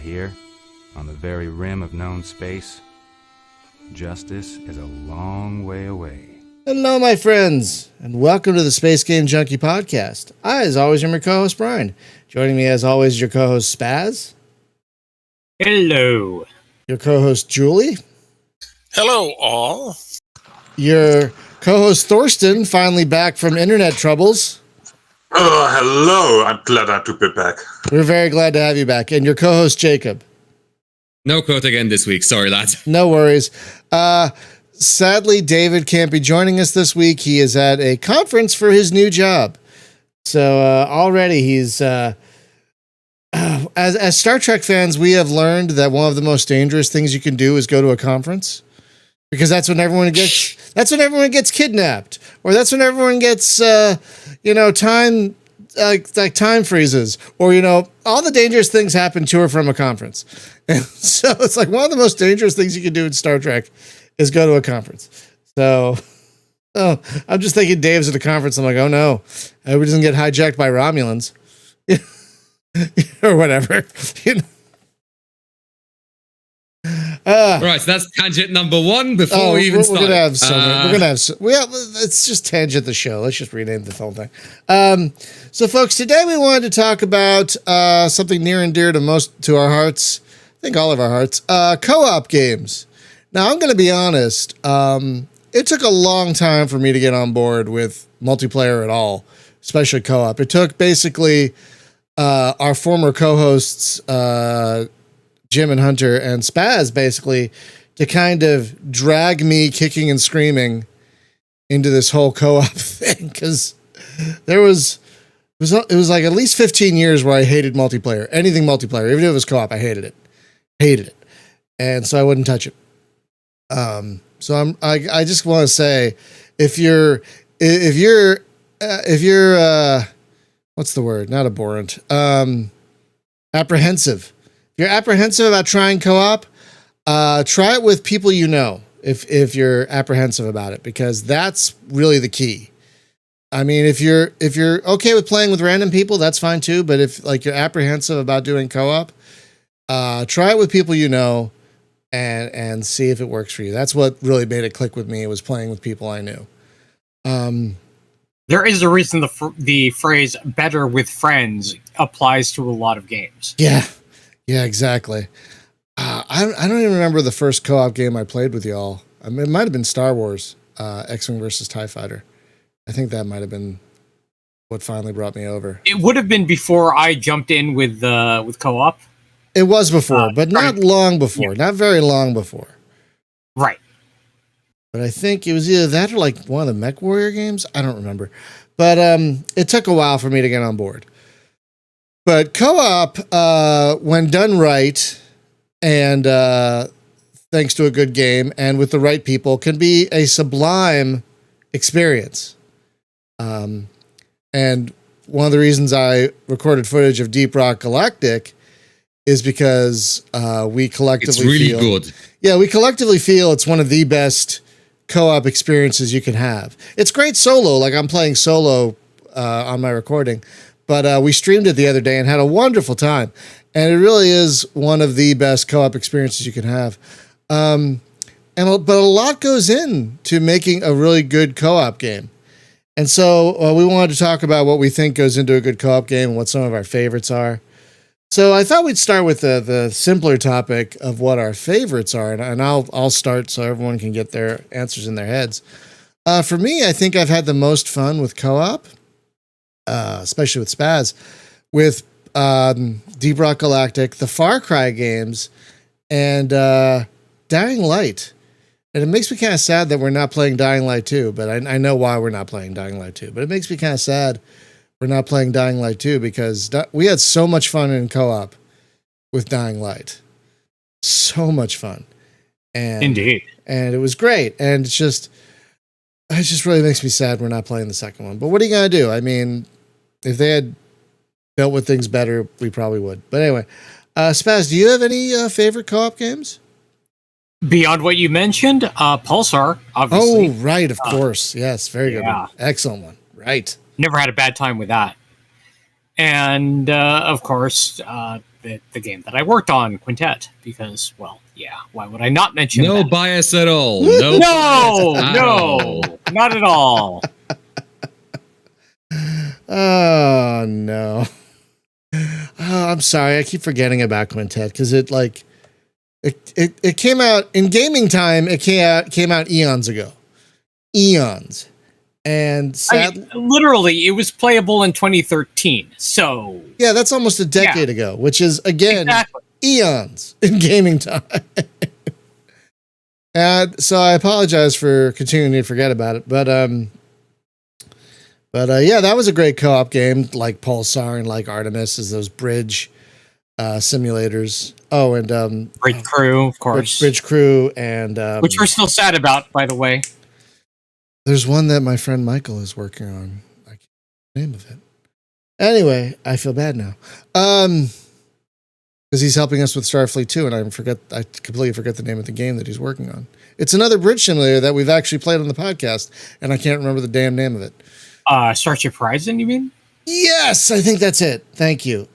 here, on the very rim of known space, justice is a long way away. Hello, my friends, and welcome to the Space Game Junkie podcast. I, as always, am your co-host, Brian. Joining me, as always, your co-host, Spaz. Hello. Your co-host, Julie. Hello, all. Your co-host, Thorsten, finally back from internet troubles. Oh, hello. I'm glad I took it back. We're very glad to have you back. And your co-host, Jacob. No quote again this week. Sorry, lads. No worries. Sadly, David can't be joining us this week. He is at a conference for his new job. So already he's... As Star Trek fans, we have learned that one of the most dangerous things you can do is go to a conference, because that's when everyone gets kidnapped, or that's when everyone gets time time freezes, or all the dangerous things happen to or from a conference. And so it's like one of the most dangerous things you can do in Star Trek is go to a conference. So I'm just thinking Dave's at a conference. I'm like, oh no, I hope he doesn't get hijacked by Romulans. Or whatever. Right, so that's tangent number one before we even start. We're gonna have let's just tangent the show. Let's just rename the whole thing. So folks, today we wanted to talk about something near and dear to our hearts. I think all of our hearts. Co-op games. Now I'm gonna be honest, it took a long time for me to get on board with multiplayer at all, especially co-op. It took basically our former co-hosts, Jim and Hunter and Spaz, basically, to kind of drag me kicking and screaming into this whole co-op thing. Because it was like at least 15 years where I hated multiplayer, anything multiplayer, even if it was co-op, I hated it. And so I wouldn't touch it. So I just want to say, if you're what's the word? Not abhorrent. Apprehensive. If you're apprehensive about trying co-op, try it with people you know. If you're apprehensive about it, because that's really the key. I mean, if you're okay with playing with random people, that's fine too. But if you're apprehensive about doing co-op, try it with people you know, and see if it works for you. That's what really made it click with me. It was playing with people I knew. There is a reason the phrase "better with friends" applies to a lot of games. Yeah, exactly. I don't even remember the first co-op game I played with y'all. I mean, it might have been Star Wars, X-Wing versus TIE Fighter. I think that might have been what finally brought me over. It would have been before I jumped in with co-op. It was before, but not long before. Yeah. Not very long before. Right. But I think it was either that or like one of the Mech Warrior games. I don't remember. But it took a while for me to get on board. But co-op, when done right, and thanks to a good game and with the right people, can be a sublime experience. And one of the reasons I recorded footage of Deep Rock Galactic is because we collectively feel... It's really good. Yeah, we collectively feel it's one of the best co-op experiences you can have. It's great solo, like I'm playing solo on my recording, but we streamed it the other day and had a wonderful time, and it really is one of the best co-op experiences you can have. But a lot goes into making a really good co-op game, and so we wanted to talk about what we think goes into a good co-op game and what some of our favorites are. So I thought we'd start with the simpler topic of what our favorites are, and I'll start so everyone can get their answers in their heads. For me, I think I've had the most fun with co-op, especially with Spaz, with Deep Rock Galactic, the Far Cry games, and Dying Light. And it makes me kind of sad that we're not playing Dying Light 2, but I know why we're not playing Dying Light 2. But it makes me kind of sad we're not playing Dying Light 2, because we had so much fun in co-op with Dying Light. So much fun. And, indeed. And it was great. And it just really makes me sad we're not playing the second one. But what are you going to do? I mean, if they had dealt with things better, we probably would. But anyway, Spaz, do you have any favorite co-op games? Beyond what you mentioned, Pulsar, obviously. Oh, right, of course. Yes, very good one. Excellent one. Right. Never had a bad time with that. And, of course, the the game that I worked on, Quintet, because, well, yeah, why would I not mention No that? bias at all. No, all. not at all. Oh no. Oh, I'm sorry. I keep forgetting about Quintet because it came out in gaming time. It came out eons ago. Eons. And literally, it was playable in 2013. So yeah, that's almost a decade ago, which is again eons in gaming time. And so I apologize for continuing to forget about it, but yeah, that was a great co-op game, like Pulsar and like Artemis, is those bridge simulators. Oh, and Bridge Crew, of course, Bridge Crew, and which we're still sad about, by the way. There's one that my friend Michael is working on. I can't remember the name of it. Anyway, I feel bad now. Because he's helping us with Starfleet 2, and I completely forget the name of the game that he's working on. It's another bridge simulator that we've actually played on the podcast, and I can't remember the damn name of it. Starship Horizon, you mean? Yes, I think that's it. Thank you.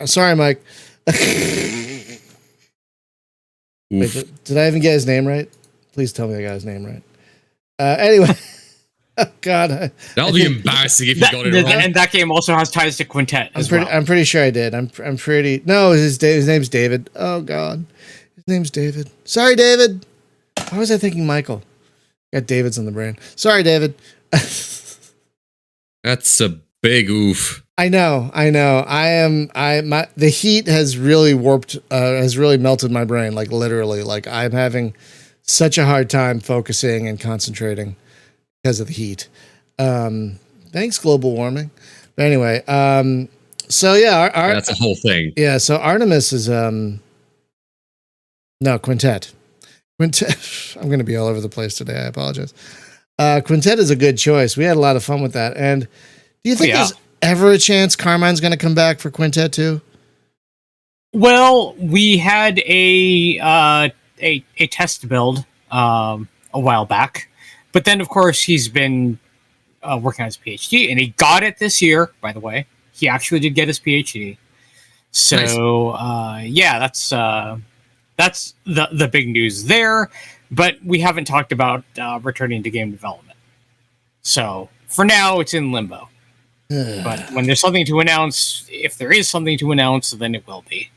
Sorry, Mike. Wait, did I even get his name right? Please tell me I got his name right. Anyway, oh God, that'll be embarrassing if you got it wrong. And that game also has ties to Quintet as well. I'm pretty sure I did. I'm pretty. No, his name's David. Oh God, his name's David. Sorry, David. Why was I thinking Michael? Got David's on the brain. Sorry, David. That's a big oof. I know. The heat has really has really melted my brain. Like literally, like I'm having such a hard time focusing and concentrating because of the heat. Thanks, global warming. But anyway, so yeah, that's a whole thing. Yeah, so Artemis is Quintet. Quintet. I'm going to be all over the place today. I apologize. Quintet is a good choice. We had a lot of fun with that. And do you think there's ever a chance Carmine's going to come back for Quintet too? Well, we had a test build a while back, but then of course he's been working on his PhD, and he got it this year. By the way, he actually did get his PhD. So nice. Yeah, that's the big news there. But we haven't talked about returning to game development. So for now, it's in limbo. But when there's something to announce, if there is something to announce, then it will be.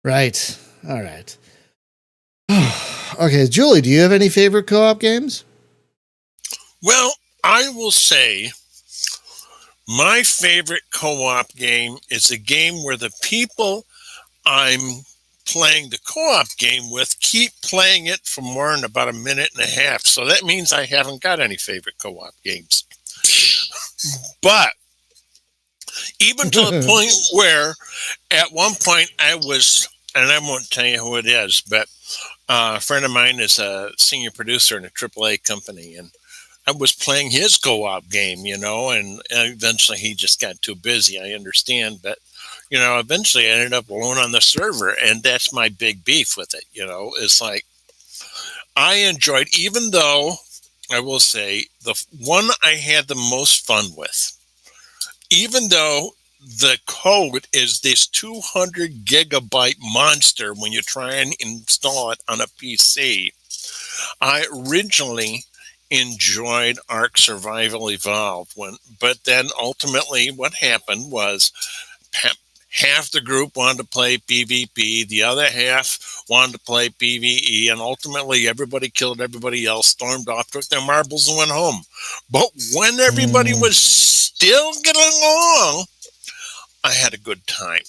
Right. All right. Okay, Julie, do you have any favorite co-op games? Well, I will say my favorite co-op game is a game where the people I'm playing the co-op game with keep playing it for more than about a minute and a half. So that means I haven't got any favorite co-op games. But even to the point where at one point I was, and I won't tell you who it is, but a friend of mine is a senior producer in a AAA company, and I was playing his co-op game, and eventually he just got too busy. I understand, but eventually I ended up alone on the server, and that's my big beef with it. It's like I enjoyed, even though I will say the one I had the most fun with, even though the code is this 200 gigabyte monster when you try and install it on a PC. I originally enjoyed Ark Survival Evolved, but then ultimately what happened was half the group wanted to play PvP, the other half wanted to play PvE, and ultimately everybody killed everybody else, stormed off, took their marbles, and went home. But when everybody was still getting along, I had a good time.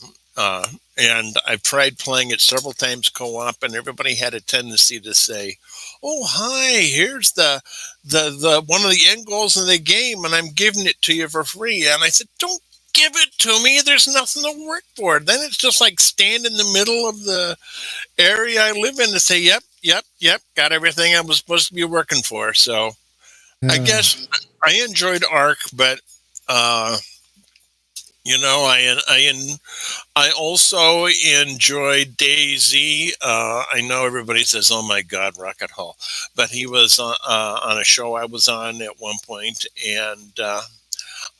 And I've tried playing it several times co-op, and everybody had a tendency to say, "Oh, hi, here's the one of the end goals of the game, and I'm giving it to you for free." And I said, "Don't give it to me. There's nothing to work for." Then it's just like stand in the middle of the area I live in to say, yep, got everything I was supposed to be working for. So I guess I enjoyed Ark, but I also enjoyed DayZ. I know everybody says, "Oh my God, Rocket Hall," but he was on a show I was on at one point, and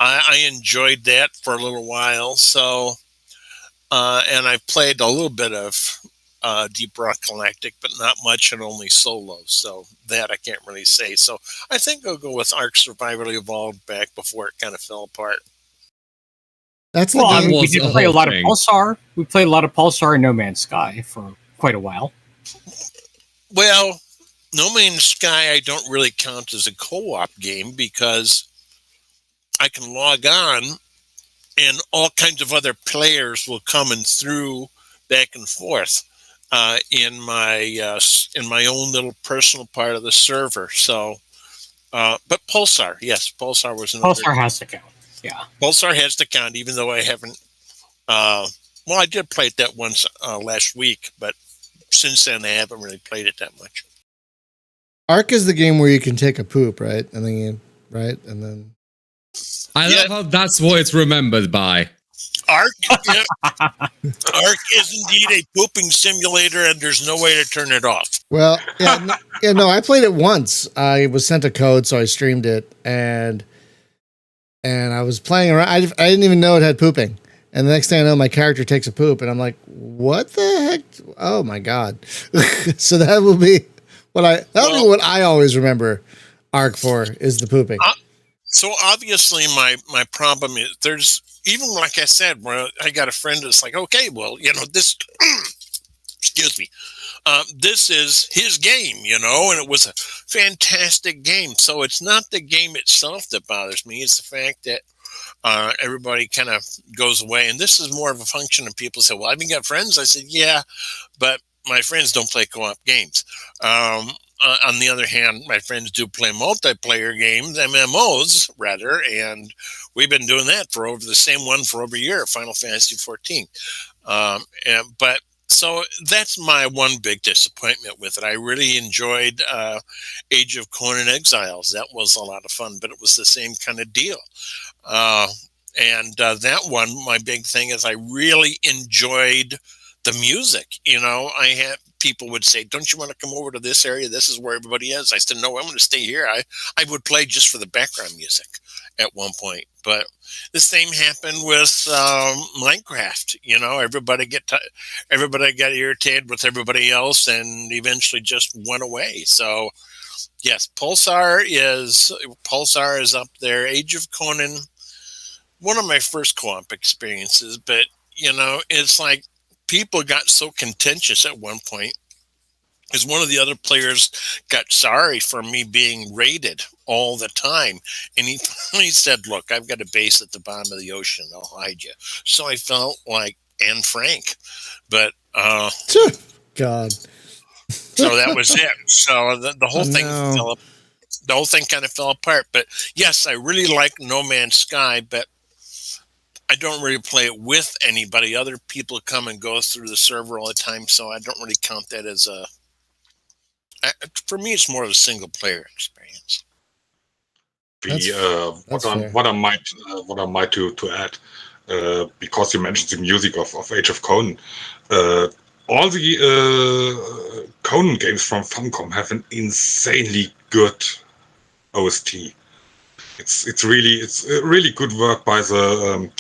I enjoyed that for a little while. So and I've played a little bit of Deep Rock Galactic, but not much, and only solo. So that I can't really say. So I think I'll go with Ark Survival Evolved back before it kind of fell apart. That's Well, I the mean, we was did the play a whole lot of thing. Pulsar. We played a lot of Pulsar and No Man's Sky for quite a while. Well, No Man's Sky I don't really count as a co-op game because I can log on and all kinds of other players will come and through back and forth in my own little personal part of the server. So, but Pulsar, yes, Pulsar was another. Pulsar has to count. Yeah. Pulsar has to count, even though I haven't. Well, I did play it that once last week, but since then I haven't really played it that much. Ark is the game where you can take a poop, right? And then I love how that's what it's remembered by. Ark, Ark is indeed a pooping simulator, and there's no way to turn it off. well, no, I played it once. I was sent a code, so I streamed it, and I was playing around. I didn't even know it had pooping, and the next thing I know, my character takes a poop, and I'm like, "What the heck? Oh my god!" So that will be what I always remember Ark for is the pooping. So obviously, my problem is there's even like I said, where I got a friend that's like, okay, well, this. Excuse me. This is his game, and it was a fantastic game. So it's not the game itself that bothers me. It's the fact that everybody kind of goes away. And this is more of a function of people say, well, I've got friends. I said, yeah, but my friends don't play co-op games. On the other hand, my friends do play multiplayer games, MMOs, rather, and we've been doing that for over a year, Final Fantasy 14. But so that's my one big disappointment with it. I really enjoyed Age of Conan Exiles. That was a lot of fun, but it was the same kind of deal. That one, my big thing is I really enjoyed the music. I had people would say, don't you want to come over to this area? This is where everybody is. I said, no, I'm going to stay here. I would play just for the background music at one point. But the same happened with Minecraft. Everybody got irritated with everybody else and eventually just went away. So, yes, Pulsar is up there. Age of Conan, one of my first co-op experiences. But, it's like people got so contentious at one point because one of the other players got sorry for me being raided all the time. And he finally said, look, I've got a base at the bottom of the ocean. I'll hide you. So I felt like Anne Frank. But God. So that was it. So the whole thing the whole thing kind of fell apart. But yes, I really like No Man's Sky, but I don't really play it with anybody. Other people come and go through the server all the time, so I don't really count that as for me, it's more of a single player experience. What I might to add, because you mentioned the music of Age of Conan, all the Conan games from Famicom have an insanely good OST. It's really good work by the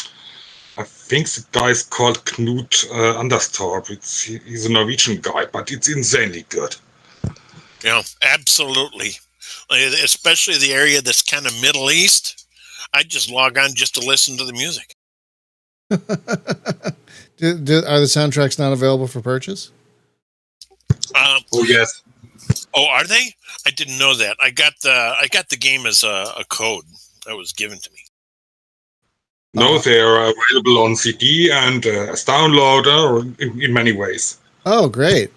I think the guy is called Knut Anderstorp. He's a Norwegian guy, but it's insanely good. Yeah, absolutely. Especially the area that's kind of Middle East. I just log on just to listen to the music. Are the soundtracks not available for purchase? Oh yes. Oh, are they? I didn't know that. I got the game as a code that was given to me. No, they are available on CD and as downloader in many ways. Oh, great.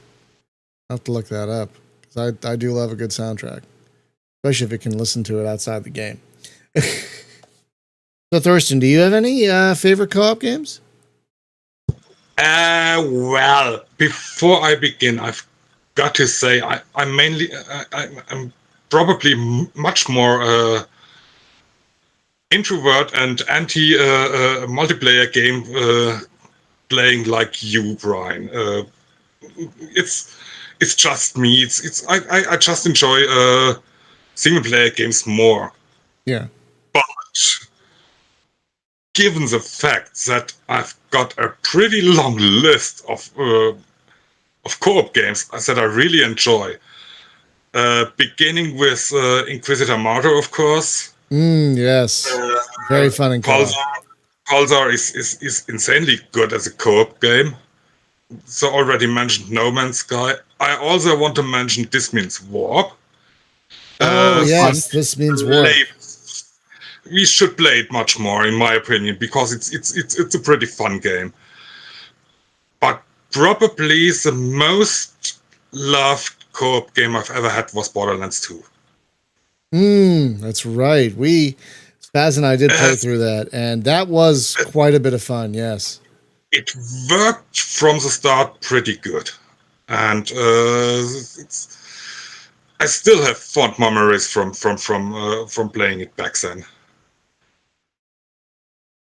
I'll have to look that up. Because I do love a good soundtrack. Especially if you can listen to it outside the game. So, Thorsten, do you have any favorite co-op games? Well, before I begin, I've got to say I'm probably much more introvert and anti multiplayer game playing like you, Brian. It's just me. I just enjoy single player games more. Yeah. But given the fact that I've got a pretty long list of co-op games that I really enjoy, beginning with Inquisitor Martyr, of course. Yes, very fun and co-op. Baldur is insanely good as a co-op game. So already mentioned No Man's Sky. I also want to mention This Means Warp. Yes, This Means Warp. We should play it much more, in my opinion, because it's a pretty fun game. But probably the most loved co-op game I've ever had was Borderlands 2. That's right. Spaz and I did play through that, and that was quite a bit of fun, yes. It worked from the start pretty good. And I still have fond memories from playing it back then.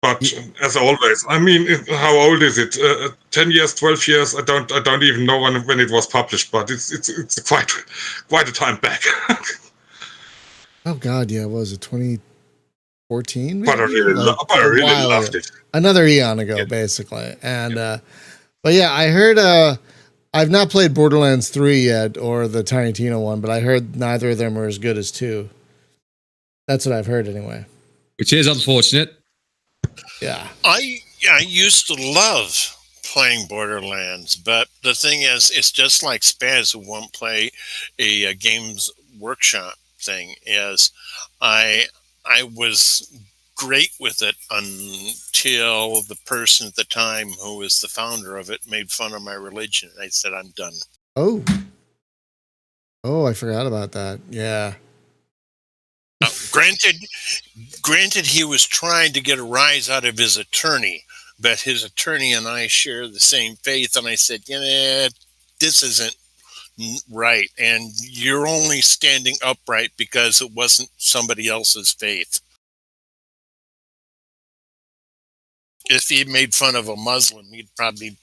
But as always, I mean, how old is it? 10 years, 12 years? I don't even know when it was published, but it's quite a time back. Oh God, yeah, what was it 2014? But I really loved it. Another eon ago, basically. And but yeah, I heard I've not played Borderlands 3 yet or the Tiny Tina one, but I heard neither of them are as good as 2. That's what I've heard anyway. Which is unfortunate. Yeah. I used to love playing Borderlands, but the thing is, it's just like Spaz who won't play a Games Workshop thing. Is I was great with it until the person at the time who was the founder of it made fun of my religion. I said, I'm done. Oh, I forgot about that. Yeah. Granted, he was trying to get a rise out of his attorney, but his attorney and I share the same faith. And I said, this isn't right. And you're only standing upright because it wasn't somebody else's faith. If he made fun of a Muslim, he'd probably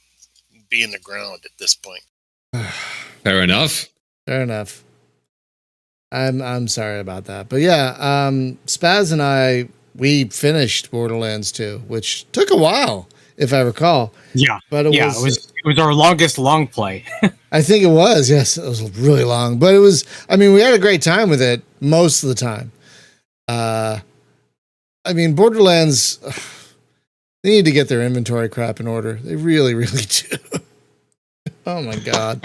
be in the ground at this point. Fair enough. I'm sorry about that. But yeah, Spaz and I, we finished Borderlands 2, which took a while, if I recall. Yeah. But it was our longest long play. I think it was. Yes, it was really long. But it was, I mean, we had a great time with it most of the time. I mean, Borderlands, they need to get their inventory crap in order. They really, really do. Oh my God.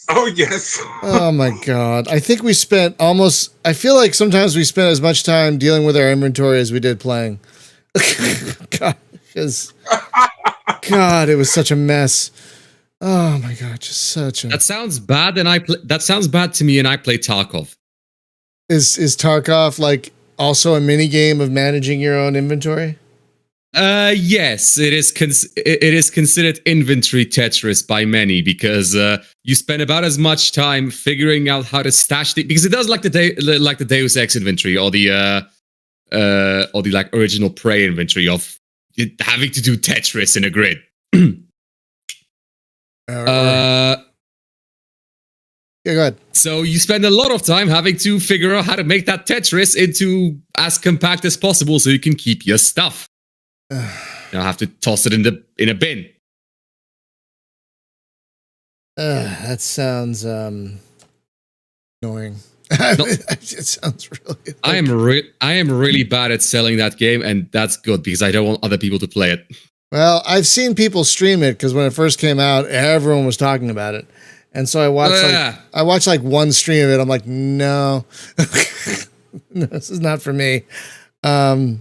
Oh yes. Oh my God. I think we spent I feel like sometimes we spent as much time dealing with our inventory as we did playing. God, it was such a mess. Oh my God, just such a... That sounds bad, that sounds bad to me, and I play Tarkov. Is Tarkov like also a mini game of managing your own inventory? Yes, it is considered inventory Tetris by many because you spend about as much time figuring out how to stash because it does like the Deus Ex inventory or the like original Prey inventory of having to do Tetris in a grid. Yeah, go ahead. So you spend a lot of time having to figure out how to make that Tetris into as compact as possible so you can keep your stuff. Now I have to toss it in a bin. That sounds annoying. It sounds really. I am really bad at selling that game, and that's good because I don't want other people to play it. Well, I've seen people stream it because when it first came out, everyone was talking about it, and so I watched like one stream of it. I'm like, no, no, this is not for me. I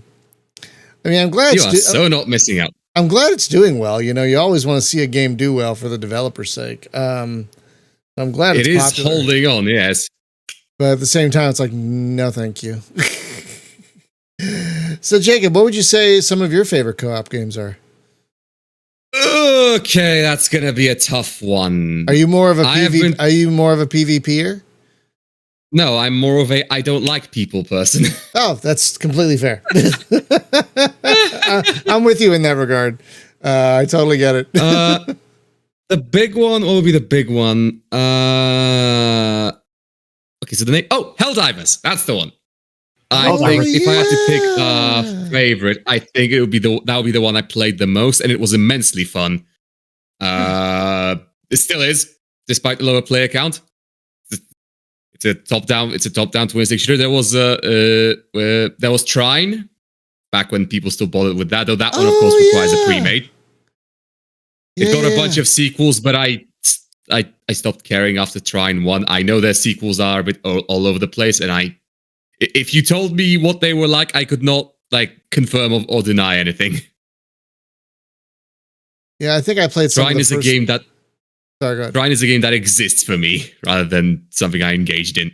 mean, I'm glad you are so not missing out. I'm glad it's doing well. You know, you always want to see a game do well for the developer's sake. I'm glad it's popular. Holding on, yes. But at the same time, it's like, no, thank you. So, Jacob, what would you say some of your favorite co-op games are? Okay, that's gonna be a tough one. Are you more of a PvPer? No, I'm more of a I don't like people person. Oh, that's completely fair. I'm with you in that regard. I totally get it. The big one, what would be the big one? Okay, so the name... Oh, Helldivers. That's the one. I think if I had to pick a favorite, I think that would be the one I played the most, and it was immensely fun. It still is, despite the lower player count. It's a top-down twin stick shooter. There was Trine back when people still bothered with that, though that one of course requires a pre-made. It got a bunch of sequels, but I stopped caring after Trine 1. I know their sequels are a bit all over the place, and if you told me what they were like, I could not confirm or deny anything. Yeah, I think I played Trine is a game that Sorry, go ahead. Trine is a game that exists for me rather than something I engaged in.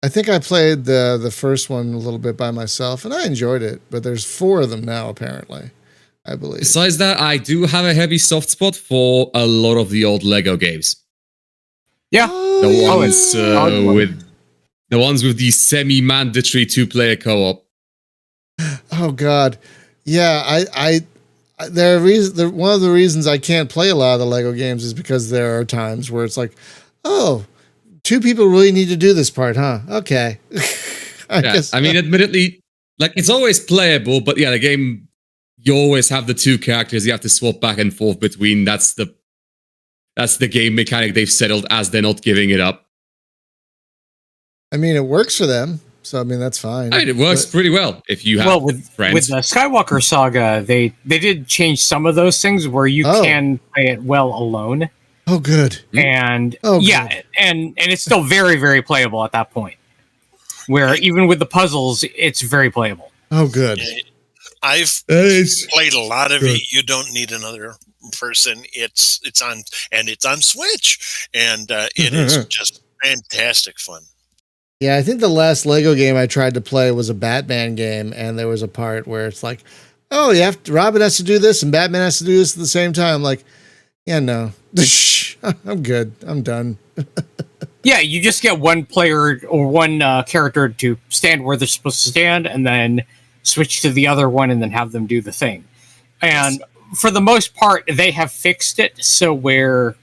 I think I played the first one a little bit by myself, and I enjoyed it. But there's 4 of them now, apparently, I believe. Besides that, I do have a heavy soft spot for a lot of the old Lego games. Yeah, The ones with the semi-mandatory 2-player co-op. Oh God, yeah. One of the reasons I can't play a lot of the Lego games is because there are times where it's like, oh, 2 people really need to do this part, huh? Okay. I mean, admittedly, it's always playable, but yeah, the game, you always have the 2 characters you have to swap back and forth between. That's the game mechanic they've settled as they're not giving it up. I mean, it works for them, so I mean that's fine. I mean, it works pretty well if you have friends. With the Skywalker Saga, they did change some of those things where you can play it well alone. Oh, good. And good. and it's still very, very playable at that point. Where even with the puzzles, it's very playable. Oh, good. I've played a lot of it. You don't need another person. It's on Switch, and it is just fantastic fun. Yeah, I think the last Lego game I tried to play was a Batman game, and there was a part where it's like, oh, Robin has to do this, and Batman has to do this at the same time. I'm like, yeah, no. I'm good. I'm done. Yeah, you just get one player or one character to stand where they're supposed to stand, and then switch to the other one, and then have them do the thing. And for the most part, they have fixed it so where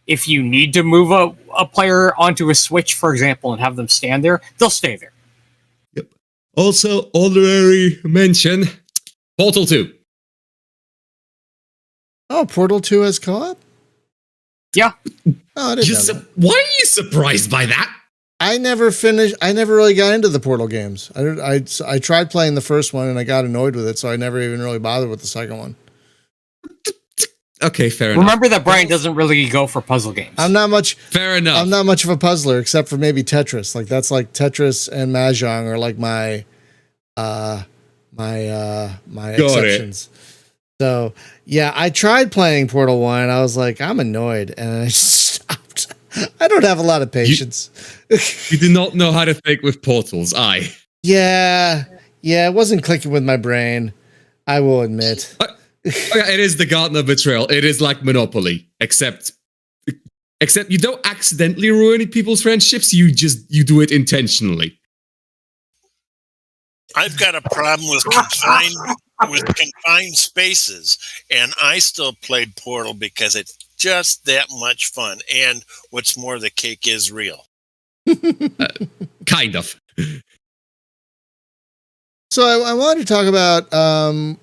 if you need to move a player onto a switch, for example, and have them stand there, they'll stay there. Yep. Also, honorary mention, Portal 2. Oh, Portal 2 has co-op? Yeah. Oh, I didn't know that. Why are you surprised by that? I never really got into the Portal games. I tried playing the first one, and I got annoyed with it, so I never even really bothered with the second one. Okay, fair enough. Remember that Brian doesn't really go for puzzle games. Fair enough. I'm not much of a puzzler, except for maybe Tetris. That's like Tetris and Mahjong are like my exceptions. So yeah, I tried playing Portal 1. And I was like, I'm annoyed, and I stopped. I don't have a lot of patience. You do not know how to think with portals, Yeah, it wasn't clicking with my brain. I will admit. It is the Garden of Betrayal. It is like Monopoly, except you don't accidentally ruin people's friendships. You do it intentionally. I've got a problem with confined spaces, and I still played Portal because it's just that much fun. And what's more, the cake is real. Kind of. So I wanted to talk about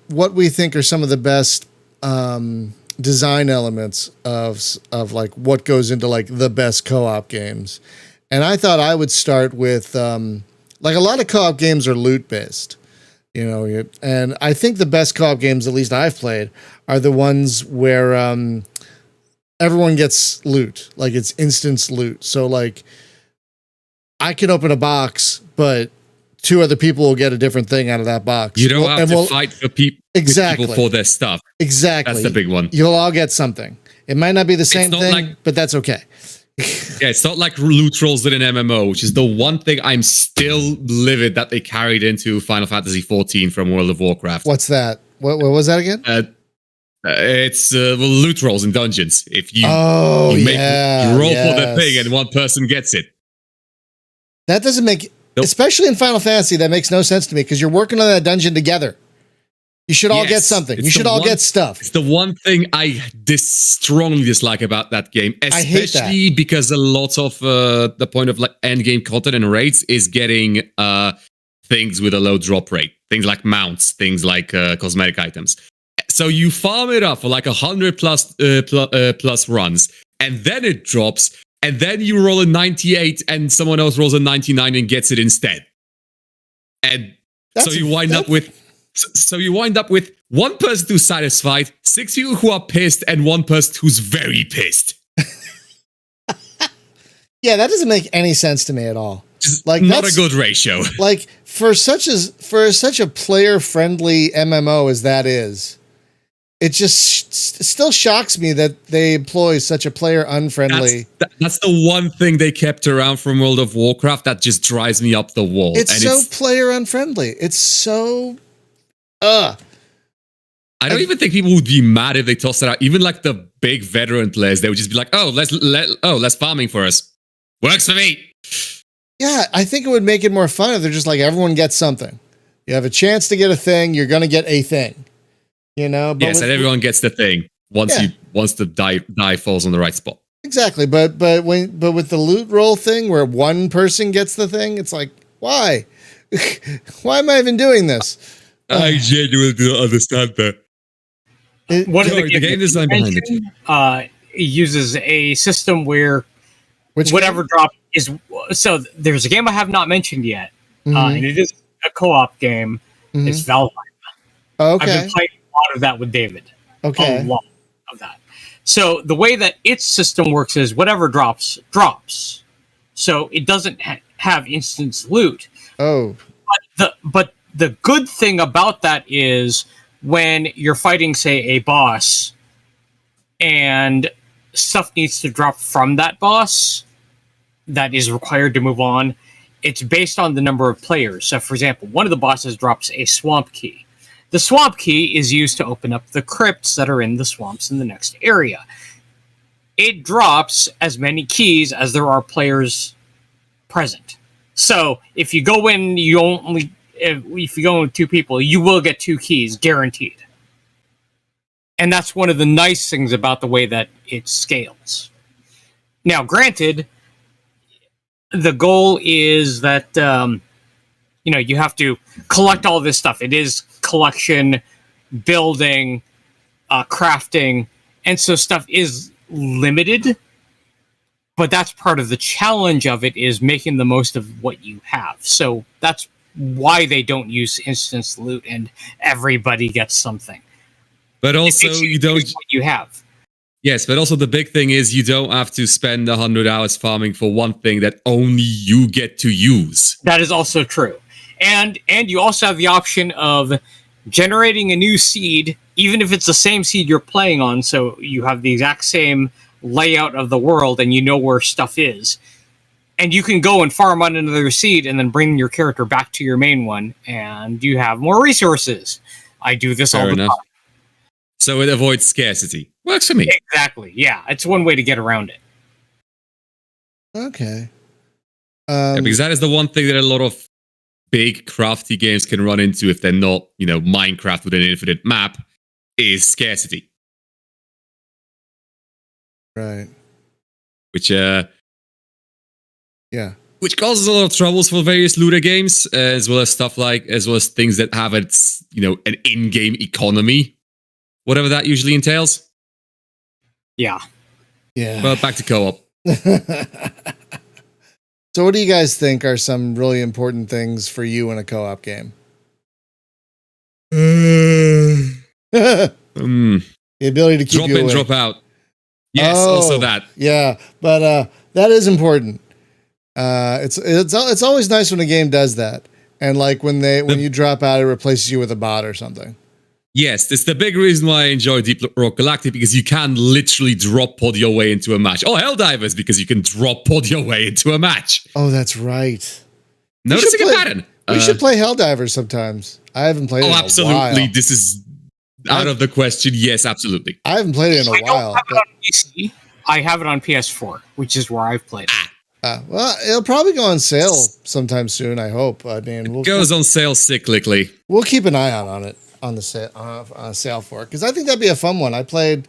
what we think are some of the best design elements of like what goes into like the best co-op games. And I thought I would start with like a lot of co-op games are loot based, and I think the best co-op games, at least I've played, are the ones where everyone gets loot, like it's instance loot. So like I can open a box, but 2 other people will get a different thing out of that box. You don't have to fight for people for their stuff. Exactly. That's the big one. You'll all get something. It might not be the same thing, but that's okay. Yeah, it's not like loot rolls in an MMO, which is the one thing I'm still livid that they carried into Final Fantasy XIV from World of Warcraft. What's that? What was that again? It's loot rolls in dungeons. If you, you roll for the thing and one person gets it. That doesn't make... Nope. Especially in Final Fantasy, that makes no sense to me because you're working on that dungeon together. You should all get something. You should all get stuff. It's the one thing I strongly dislike about that game, especially because a lot of the point of like end game content and raids is getting things with a low drop rate, things like mounts, things like cosmetic items. So you farm it up for like 100 plus runs, and then it drops, and then you roll a 98, and someone else rolls a 99 and gets it instead. And so you wind up with one person who's satisfied, 6 people who are pissed, and one person who's very pissed. Yeah, that doesn't make any sense to me at all. Just like not a good ratio. Like for such a player-friendly MMO as that is, it just still shocks me that they employ such a player-unfriendly. That's the one thing they kept around from World of Warcraft that just drives me up the wall. It's so player-unfriendly. It's so. I don't even think people would be mad if they tossed it out. Even like the big veteran players, they would just be like, less farming for us. Works for me. Yeah, I think it would make it more fun if they're just like, everyone gets something. You have a chance to get a thing, you're going to get a thing. You know? But yes, and everyone gets the thing once the die falls on the right spot. Exactly, but with the loot roll thing where one person gets the thing, it's like, why? Why am I even doing this? I genuinely don't understand that. What is the game design behind it? It uses a system where whatever drop is. So there's a game I have not mentioned yet, and it is a co-op game. It's Valheim. Okay. I've been playing a lot of that with David. Okay. A lot of that. So the way that its system works is whatever drops. So it doesn't have instant loot. Oh. But the good thing about that is when you're fighting, say, a boss, and stuff needs to drop from that boss that is required to move on, it's based on the number of players. So, for example, one of the bosses drops a swamp key. The swamp key is used to open up the crypts that are in the swamps in the next area. It drops as many keys as there are players present. So, if you go in, if you go in with 2 people, you will get 2 keys, guaranteed. And that's one of the nice things about the way that it scales. Now, granted, the goal is that, you have to collect all this stuff. It is collection, building, crafting, and so stuff is limited. But that's part of the challenge of it, is making the most of what you have. So that's why they don't use instant loot and everybody gets something. But also you don't what you have. Yes, but also the big thing is you don't have to spend 100 hours farming for one thing that only you get to use. That is also true. And you also have the option of generating a new seed, even if it's the same seed you're playing on, so you have the exact same layout of the world and you know where stuff is. And you can go and farm on another seed and then bring your character back to your main one, and you have more resources. I do this all the time. So it avoids scarcity. Works for me. Exactly. Yeah, it's one way to get around it. Okay. Because that is the one thing that a lot of big crafty games can run into if they're not, Minecraft with an infinite map, is scarcity. Right. Which which causes a lot of troubles for various looter games, as well as things that have an in-game economy, whatever that usually entails. Yeah. Well, back to co-op. So what do you guys think are some really important things for you in a co-op game? The ability to keep drop you in, awake. drop out. Yes, also that. Yeah, but that is important. It's always nice when a game does that, and like when you drop out, it replaces you with a bot or something. Yes, that's the big reason why I enjoy Deep Rock Galactic, because you can literally drop pod your way into a match. Oh, Helldivers, because you can drop pod your way into a match. Oh, that's right. Noticing a pattern. We should play Helldivers sometimes. I haven't played it in a absolutely. while. This is out of the question. Yes, absolutely. I haven't played it in a while. I have it on PC. I have it on PS4, which is where I've played it. Well, it'll probably go on sale sometime soon, I hope. I mean, it goes on sale cyclically. We'll keep an eye out on it. On the sale for it, because I think that'd be a fun one. I played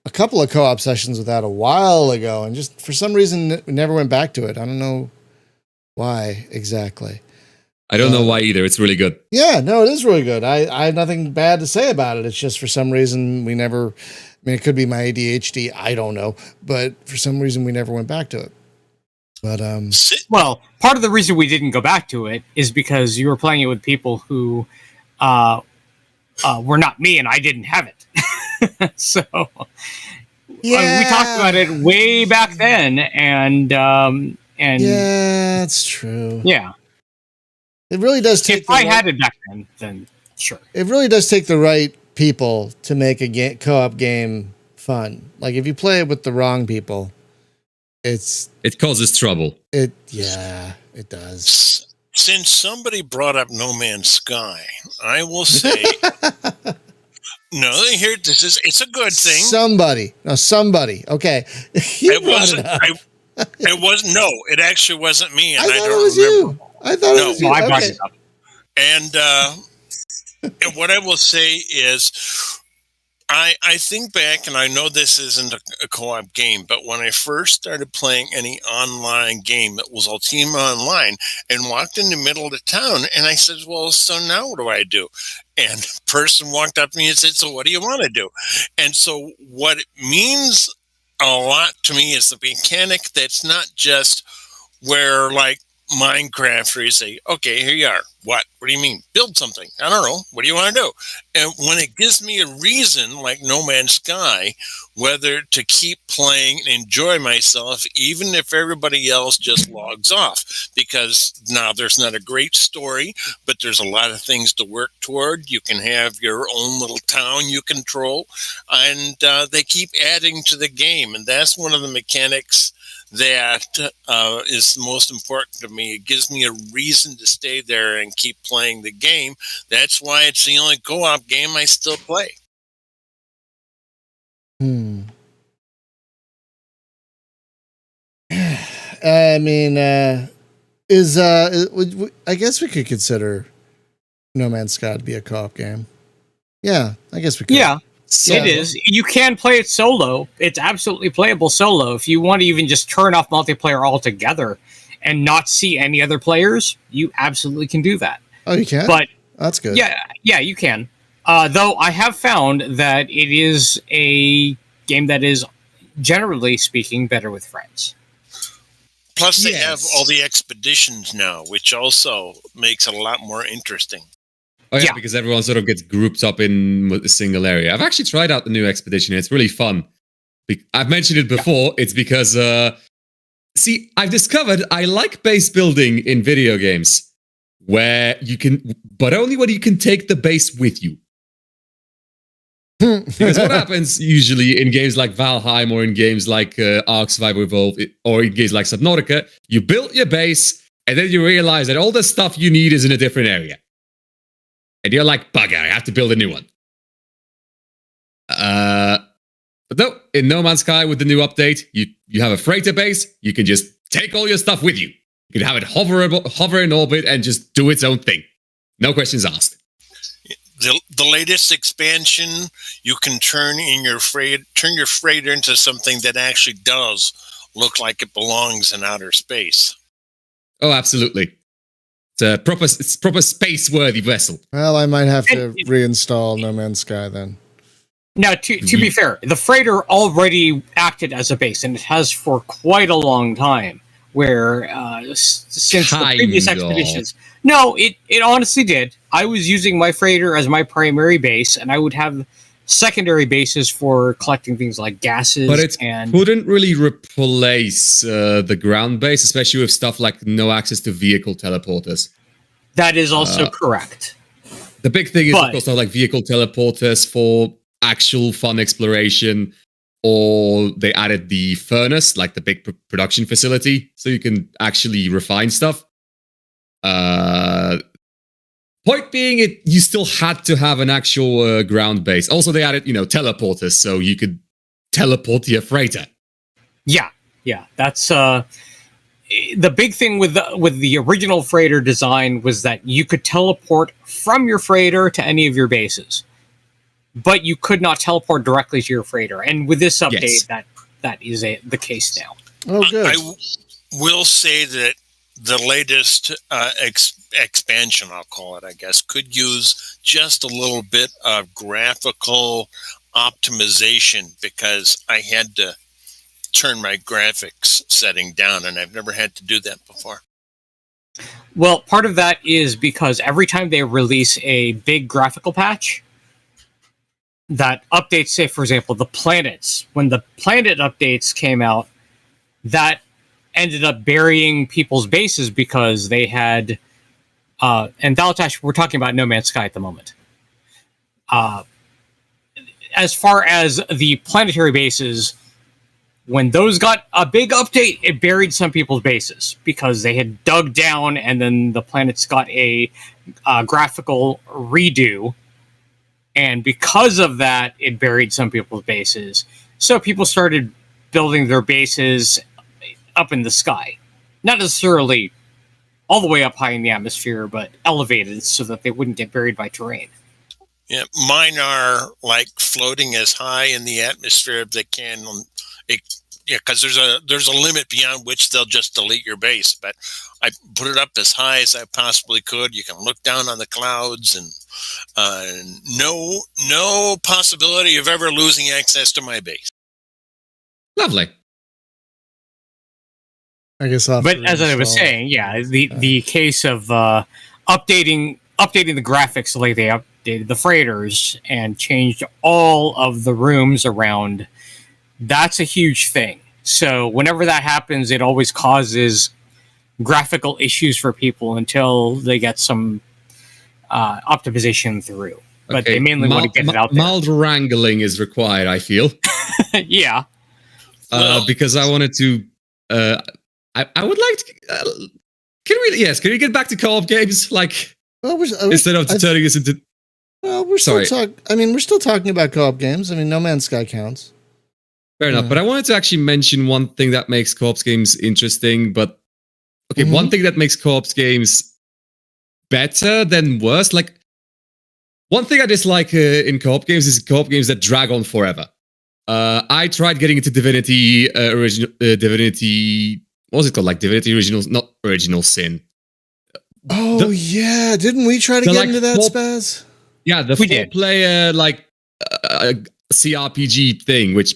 a couple of co-op sessions with that a while ago, and just for some reason we never went back to it. I don't know why exactly. I don't know why either. It's really good. Yeah, no, it is really good. I have nothing bad to say about it. It's just for some reason we never. I mean, it could be my ADHD. I don't know, but for some reason we never went back to it. But well, part of the reason we didn't go back to it is because you were playing it with people who were not me, and I didn't have it. So we talked about it way back then, and yeah, that's true. Yeah, it really does take. If I had it back then sure. It really does take the right people to make a co-op game fun. Like if you play it with the wrong people, it causes trouble. It does. Since somebody brought up No Man's Sky, I will say no. Here, it's a good thing. Somebody. Okay, it wasn't. It wasn't. No, it actually wasn't me, and I thought don't it was remember. you. I thought it was you. I brought it up. And what I will say is, I think back, and I know this isn't a co-op game, but when I first started playing any online game, it was Ultima Online, and walked in the middle of the town, and I said, well, so now what do I do? And a person walked up to me and said, so what do you want to do? And so what it means a lot to me is the mechanic that's not just where, like, Minecraft, where you say, okay, here you are. What do you mean? Build something. I don't know. What do you want to do? And when it gives me a reason, like No Man's Sky, whether to keep playing and enjoy myself, even if everybody else just logs off, because now there's not a great story, but there's a lot of things to work toward. You can have your own little town you control, and they keep adding to the game. And that's one of the mechanics that is most important to me. It gives me a reason to stay there and keep playing the game. That's why it's the only co-op game I still play. I mean, I guess we could consider No Man's Sky to be a co-op game. Yeah, I guess we could. Yeah. It is. You can play it solo. It's absolutely playable solo. If you want to even just turn off multiplayer altogether and not see any other players, you absolutely can do that. Oh, you can? But that's good. Yeah, you can. Though I have found that it is a game that is, generally speaking, better with friends. Plus, they have all the expeditions now, which also makes it a lot more interesting. Oh yeah, because everyone sort of gets grouped up in a single area. I've actually tried out the new expedition. It's really fun. I've mentioned it before. It's because, I've discovered I like base building in video games where you can, but only when you can take the base with you. Because what happens usually in games like Valheim or in games like Ark Survival Evolved or in games like Subnautica, you build your base and then you realize that all the stuff you need is in a different area. And you're like, bugger, I have to build a new one. But no, in No Man's Sky with the new update, you have a freighter base, you can just take all your stuff with you. You can have it hover in orbit and just do its own thing. No questions asked. The latest expansion, you can turn your freighter into something that actually does look like it belongs in outer space. Oh, absolutely. It's proper space-worthy vessel. Well, I might have to reinstall No Man's Sky then. Now, to be fair, the freighter already acted as a base, and it has for quite a long time. Where since the previous expeditions, no, it honestly did. I was using my freighter as my primary base, and I would have secondary bases for collecting things like gases. But it couldn't really replace the ground base, especially with stuff like no access to vehicle teleporters. That is also correct. The big thing is, of course, like vehicle teleporters for actual fun exploration, or they added the furnace, like the big production facility, so you can actually refine stuff. Point being, you still had to have an actual ground base. Also, they added, teleporters, so you could teleport your freighter. Yeah, that's the big thing with the original freighter design was that you could teleport from your freighter to any of your bases, but you could not teleport directly to your freighter. And with this update, that is the case now. Oh, good. I will say that the latest expansion, I'll call it, I guess, could use just a little bit of graphical optimization, because I had to turn my graphics setting down, and I've never had to do that before. Well, part of that is because every time they release a big graphical patch that updates, say, for example, the planets, when the planet updates came out, that ended up burying people's bases because they had, and Dalatash, we're talking about No Man's Sky at the moment. As far as the planetary bases, when those got a big update, it buried some people's bases because they had dug down, and then the planets got a graphical redo. And because of that, it buried some people's bases. So people started building their bases up in the sky. Not necessarily all the way up high in the atmosphere, but elevated so that they wouldn't get buried by terrain. Yeah, mine are like floating as high in the atmosphere as they can. Because there's a limit beyond which they'll just delete your base. But I put it up as high as I possibly could. You can look down on the clouds, and no possibility of ever losing access to my base. Lovely. I guess. But as I was saying, yeah, the case of updating the graphics the way they updated the freighters and changed all of the rooms around, that's a huge thing. So whenever that happens, it always causes graphical issues for people until they get some optimization through. But they mainly want to get it out there. Mild wrangling is required, I feel. Yeah. Because I wanted to... I would like to... Can we get back to co-op games? Like, instead of turning this into... Well, we're still we're still talking about co-op games. I mean, No Man's Sky counts. Fair enough, but I wanted to actually mention one thing that makes co-op games interesting, but... Okay, one thing that makes co-op games better than worse, like... One thing I dislike in co-op games is co-op games that drag on forever. I tried getting into Divinity what was it called? Like Divinity Original, not Original Sin. Oh, yeah. Didn't we try to get into that, Spaz? Yeah, the four-player, CRPG thing, which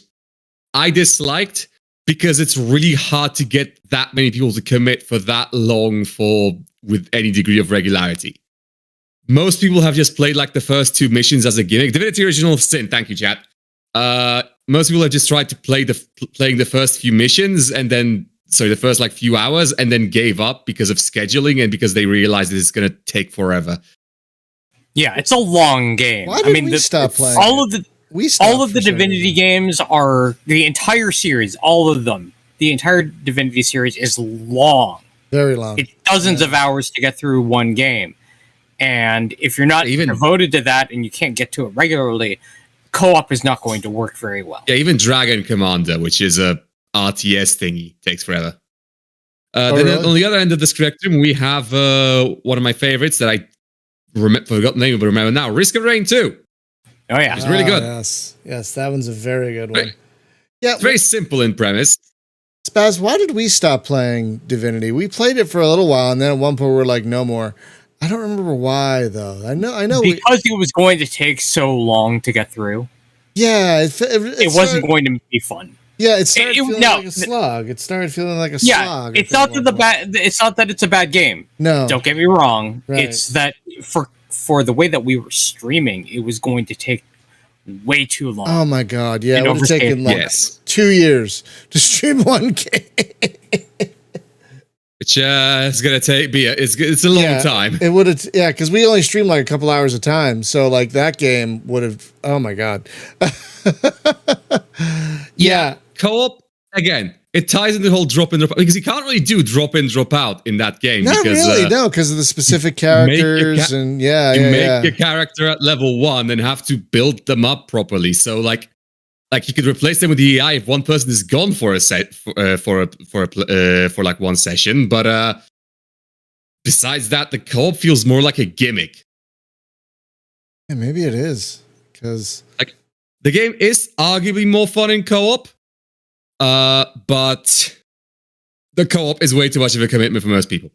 I disliked because it's really hard to get that many people to commit for that long with any degree of regularity. Most people have just played like the first two missions as a gimmick. Divinity Original Sin, thank you, chat. Most people have just tried to playing the first few missions and then... So the first few hours, and then gave up because of scheduling and because they realized that it's going to take forever. Yeah, it's a long game. Why did we stop playing? All of the Divinity games are the entire series. All of them, the entire Divinity series is long, very long. It's dozens of hours to get through one game, and if you're not even devoted to that and you can't get to it regularly, co-op is not going to work very well. Yeah, even Dragon Commander, which is a RTS thingy, takes forever. Then on the other end of the spectrum, we have one of my favorites that I forgot the name, but remember now, Risk of Rain 2. Oh, yeah. It's really good. Yes, that one's a very good one. Yeah, it's very simple in premise. Spaz, why did we stop playing Divinity? We played it for a little while, and then at one point we were like, no more. I don't remember why, though. I know. Because it was going to take so long to get through. Yeah. It wasn't going to be fun. Yeah, it started feeling like a slog. It started feeling like a slog. It's not that it's a bad game. No. Don't get me wrong. Right. It's that for the way that we were streaming, it was going to take way too long. Oh my god, yeah. It would have taken 2 years to stream one game. Which it's gonna it's a long time. It would have because we only streamed like a couple hours a time. So that game would have oh my god. Yeah. Co-op, again, it ties in the whole drop in, drop out, because you can't really do drop in, drop out in that game. Not really, no, because of the specific characters you make your character at level 1 and have to build them up properly. So like you could replace them with the AI if one person is gone for one session, but besides that, the co-op feels more like a gimmick. Yeah, maybe it is, because the game is arguably more fun in co-op, but the co-op is way too much of a commitment for most people.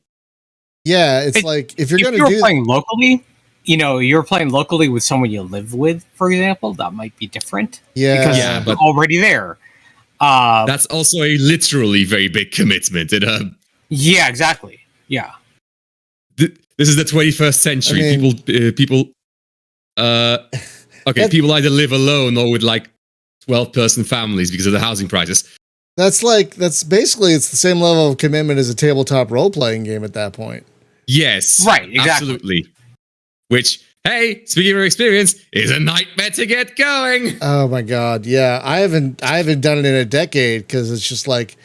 Yeah, it's like if you're going to do playing locally, you're playing locally with someone you live with, for example, that might be different. Yeah, because Yeah, you're but- already there. That's also a literally very big commitment. Yeah, exactly. Yeah. This is the 21st century. I mean- people. Okay, people either live alone or with like 12-person families because of the housing prices. that's basically it's the same level of commitment as a tabletop role playing game at that point. Yes, Right, exactly. absolutely. Which, hey, speaking of experience, is a nightmare to get going. Oh my god, yeah. I haven't done it in a decade because it's just like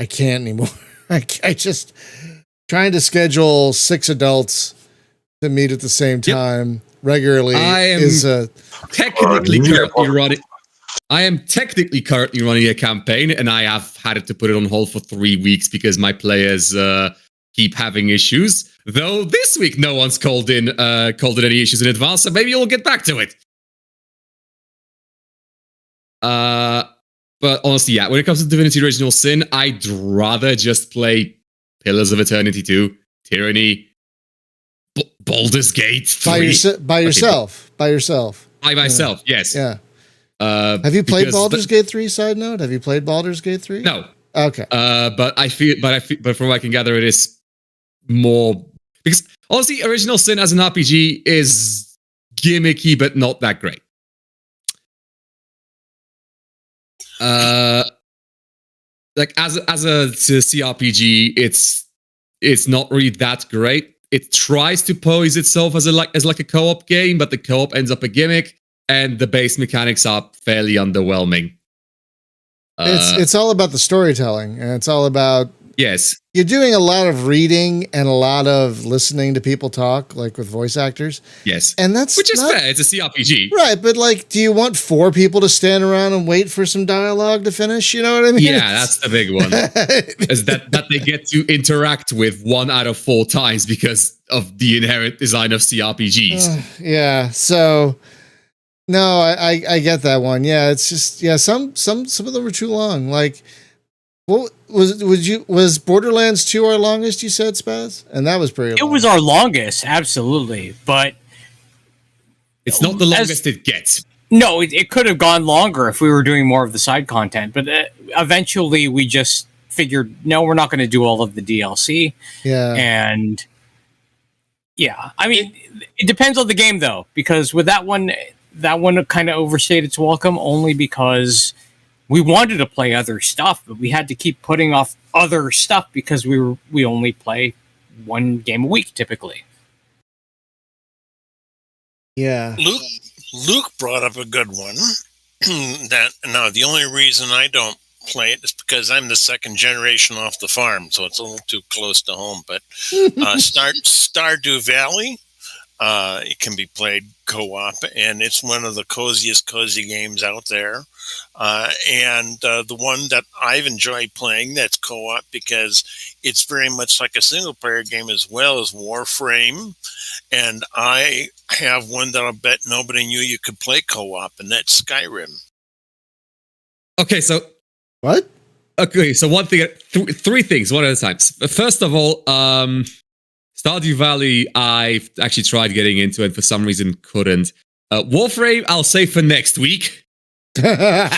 I can't anymore. I just trying to schedule 6 adults to meet at the same time regularly is technically currently running. I am technically currently running a campaign, and I have had to put it on hold for 3 weeks because my players keep having issues. Though this week no one's called in any issues in advance, so maybe we'll get back to it. But honestly, yeah, when it comes to Divinity Original Sin, I'd rather just play Pillars of Eternity 2, Tyranny, Baldur's Gate 3. by yourself. By myself, yes. Yeah. Have you played Baldur's Gate 3? Side note: have you played Baldur's Gate 3? No. Okay. But from what I can gather, it is more because honestly, Original Sin as an RPG is gimmicky, but not that great. Like as a CRPG, it's not really that great. It tries to pose itself as a co-op game, but the co-op ends up a gimmick, and the base mechanics are fairly underwhelming. It's all about the storytelling, and it's all about yes. You're doing a lot of reading and a lot of listening to people talk, like with voice actors. Yes, and which is fair. It's a CRPG, right? But like, do you want 4 people to stand around and wait for some dialogue to finish? You know what I mean? Yeah, that's the big one. Is that they get to interact with 1 out of 4 times because of the inherent design of CRPGs. Yeah. So. No, I get that one. Yeah, it's just some of them were too long. Like, what was Borderlands 2 our longest? You said, Spaz, and that was pretty long. It was our longest, absolutely, but it's not the longest it gets. No, it could have gone longer if we were doing more of the side content. But eventually, we just figured, no, we're not going to do all of the DLC. Yeah, and yeah, I mean, it depends on the game though, because with that one kind of overstayed its welcome only because we wanted to play other stuff, but we had to keep putting off other stuff because we only play 1 game a week typically. Yeah. Luke brought up a good one. The only reason I don't play it is because I'm the second generation off the farm, so it's a little too close to home. But Stardew Valley. It can be played co-op, and it's one of the cozy games out there. And the one that I've enjoyed playing that's co-op because it's very much like a single-player game as well as Warframe. And I have one that I'll bet nobody knew you could play co-op, and that's Skyrim. Okay, so... What? Okay, so one thing... 3 things, one at a time. First of all, Stardew Valley, I've actually tried getting into and for some reason couldn't. Warframe, I'll say for next week. And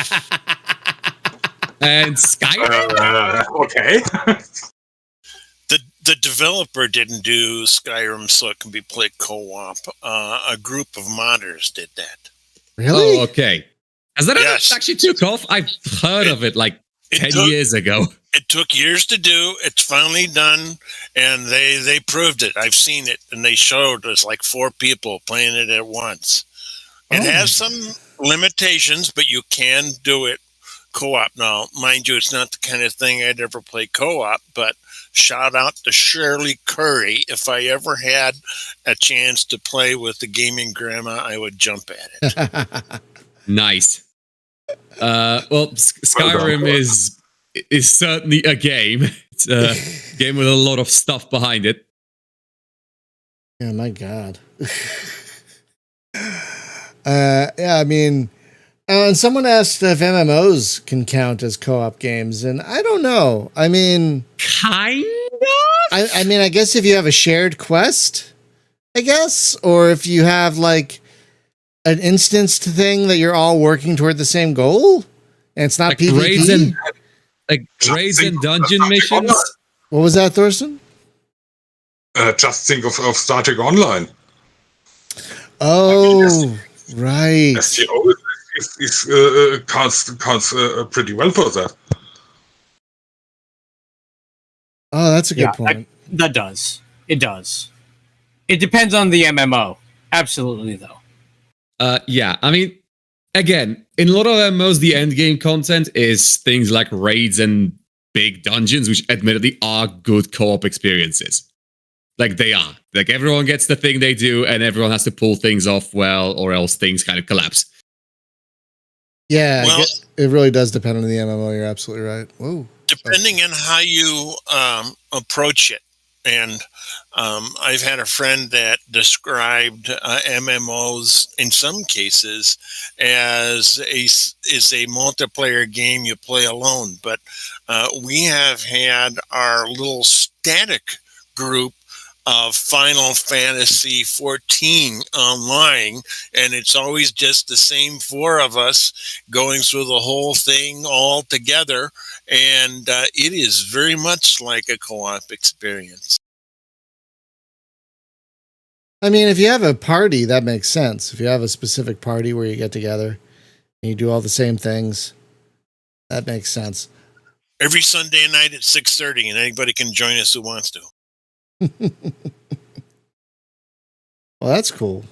Skyrim. Okay. The developer didn't do Skyrim so it can be played co-op. A group of modders did that. Really? Oh, okay. Has that actually took off? I've heard of it like 10 years ago. It took years to do. It's finally done, and they proved it. I've seen it, and they showed us like 4 people playing it at once. It has some limitations, but you can do it co-op. Now, mind you, it's not the kind of thing I'd ever play co-op, but shout out to Shirley Curry. If I ever had a chance to play with the gaming grandma, I would jump at it. Nice. Well, Skyrim is certainly a game. It's a game with a lot of stuff behind it. Yeah, my God. Yeah, I mean, And someone asked if MMOs can count as co-op games, and I don't know. I mean, Kind of? I mean, I guess if you have a shared quest, I guess, or if you have like an instanced thing that you're all working toward the same goal, and it's not Like PvP. raids and dungeon missions? What was that, Thorsten? Just think of Star Trek Online. Oh, right. STO counts pretty well for that. Oh, that's a good Yeah, point. That does. It does. It depends on the MMO. Absolutely, though. Yeah, I mean, again, in a lot of MMOs, the end game content is things like raids and big dungeons, which admittedly are good co-op experiences. Like they are. Like everyone gets the thing they do, and everyone has to pull things off well, or else things kind of collapse. Yeah, Well- it really does depend on the MMO. You're absolutely right. Whoa. Depending on how you approach it. And I've had a friend that described MMOs in some cases as a multiplayer game you play alone. But we have had our little static group of Final Fantasy 14 online, and it's always just the same four of us going through the whole thing all together, and it is very much like a co-op experience. I mean, if you have a party, that makes sense. If you have a specific party where you get together and you do all the same things, that makes sense. Every Sunday night at 6:30, and anybody can join us who wants to. Well, that's cool.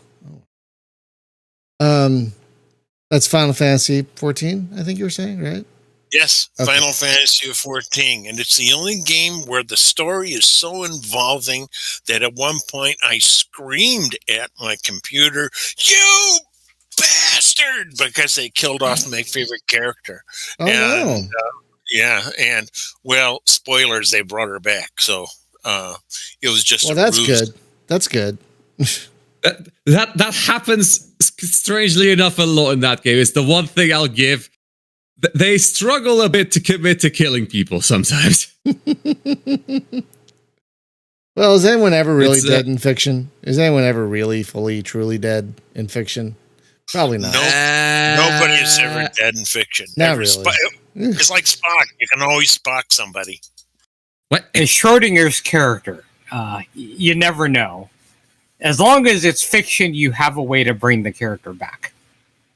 That's Final Fantasy 14, I think you were saying, right? Yes, Okay. Final Fantasy 14, and it's the only game where the story is so involving that at one point I screamed at my computer, "You bastard!" because they killed off my favorite character. Oh, And, no. Yeah, and well, spoilers, they brought her back, so it was just Well, a that's ruse. good. That's good. That happens strangely enough a lot in that game. It's the one thing I'll give. They struggle a bit to commit to killing people sometimes. Well, is anyone ever really It's, dead in fiction? Is anyone ever really, fully, truly dead in fiction? Probably not. Nope. Nobody is ever dead in fiction. Not Ever. really. It's like Spock. You can always Spock somebody. What? And Schrodinger's character, you never know. As long as it's fiction, you have a way to bring the character back.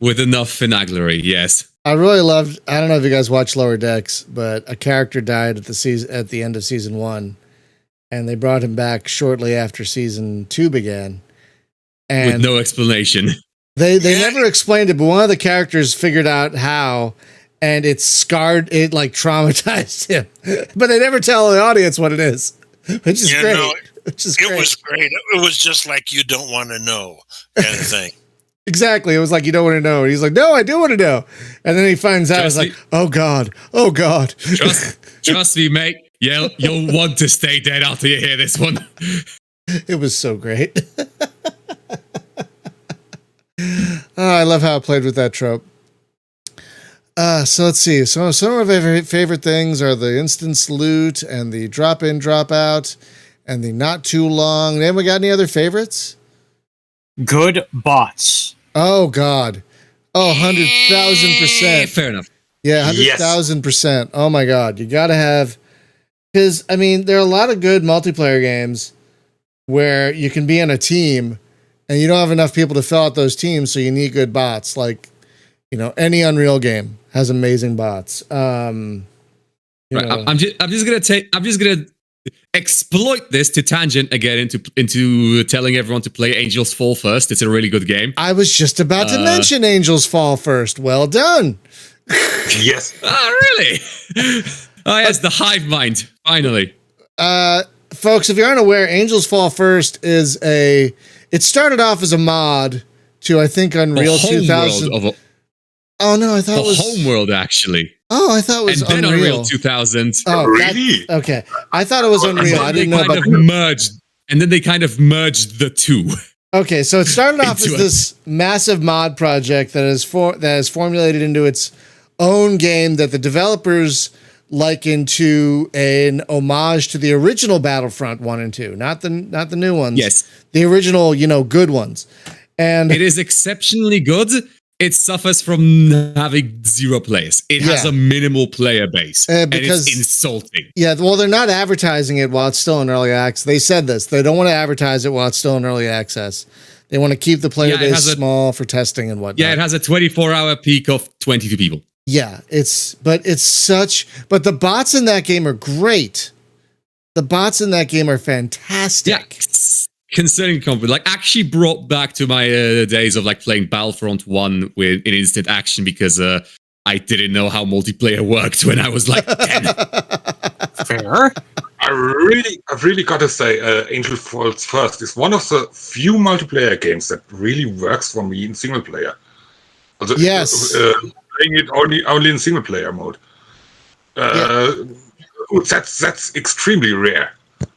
With enough finaglery, yes. I really loved. I don't know if you guys watch Lower Decks, but a character died at the end of season 1, and they brought him back shortly after season 2 began. And With no explanation. they never explained it, but one of the characters figured out how, and it scarred it, like traumatized him. But they never tell the audience what it is, which is Yeah, great. no, Which is It great. was great. It was just like you don't want to know kind of thing. Exactly. It was like, you don't want to know. And he's like, no, I do want to know. And then he finds out. It's Just like, oh God. Oh God. Trust me, mate. You'll want to stay dead after you hear this one. It was so great. I love how it played with that trope. So let's see. So some of my favorite things are the instance loot and the drop in, drop out and the not too long. Anyone got any other favorites? Good bots. Oh God. Oh, 100,000%. Fair enough. Yeah, Yes. 100,000%. Oh my God. You got to have, because I mean, there are a lot of good multiplayer games where you can be in a team and you don't have enough people to fill out those teams. So you need good bots. Like, you know, any Unreal game has amazing bots. Right, I'm just gonna exploit this to tangent again into telling everyone to play Angels Fall first. It's a really good game. I was just about to mention Angels Fall first. Well done. Yes. Oh, really? Oh, yes, the hive mind. Finally. Folks, if you aren't aware, Angels Fall First is it started off as a mod to, I think, Unreal 2000. Oh no, I thought The it was homeworld, actually. Oh, I thought it was And then Unreal. Unreal 2000. Oh, Really? Okay, I thought it was Unreal. I didn't know Kind about. of merged, and then they kind of merged the two. Okay, so it started off as Into it. this massive mod project that is formulated into its own game that the developers liken to an homage to the original Battlefront 1 and 2, not the new ones. Yes. The original, good ones. And It is exceptionally good. It suffers from having 0 players. It has Yeah. a minimal player base. And because- it's insulting. yeah, well, they're not advertising it while it's still in early access. They said this. They don't want to advertise it while it's still in early access. They want to keep the player Yeah, it base has a- small for testing and whatnot. Yeah, it has a 24-hour peak of 22 people. Yeah, but the bots in that game are great. The bots in that game are fantastic. Yeah, concerning combat, like actually brought back to my days of like playing Battlefront 1 in instant action because I didn't know how multiplayer worked when I was like 10. Fair. I've really got to say, Angel Falls First is one of the few multiplayer games that really works for me in single player. Also, Yes. Playing it only in single player mode. That's extremely rare.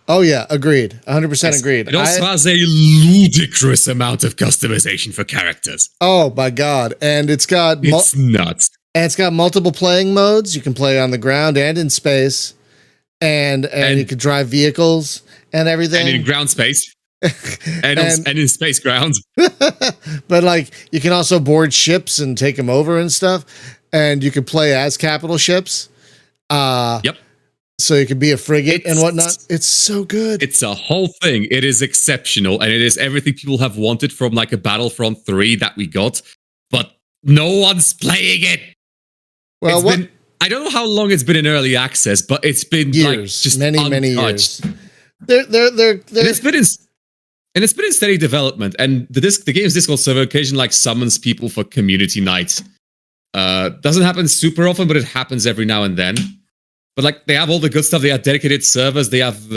Oh yeah, agreed. 100% agreed. It also has a ludicrous amount of customization for characters. Oh my god! And it's got It's nuts. multiple playing modes. You can play on the ground and in space, and you can drive vehicles and everything. And in ground space. and in space grounds. But like you can also board ships and take them over and stuff, and you can play as capital ships. Yep. So you can be a frigate and whatnot. It's so good. It's a whole thing. It is exceptional, and it is everything people have wanted from like a Battlefront 3 that we got, but no one's playing it. Well, I don't know how long it's been in early access, but it's been years, like just many untouched. years. They're And it's been in steady development. And the game's Discord server occasionally like summons people for community nights. Doesn't happen super often, but it happens every now and then. But like they have all the good stuff. They have dedicated servers. They have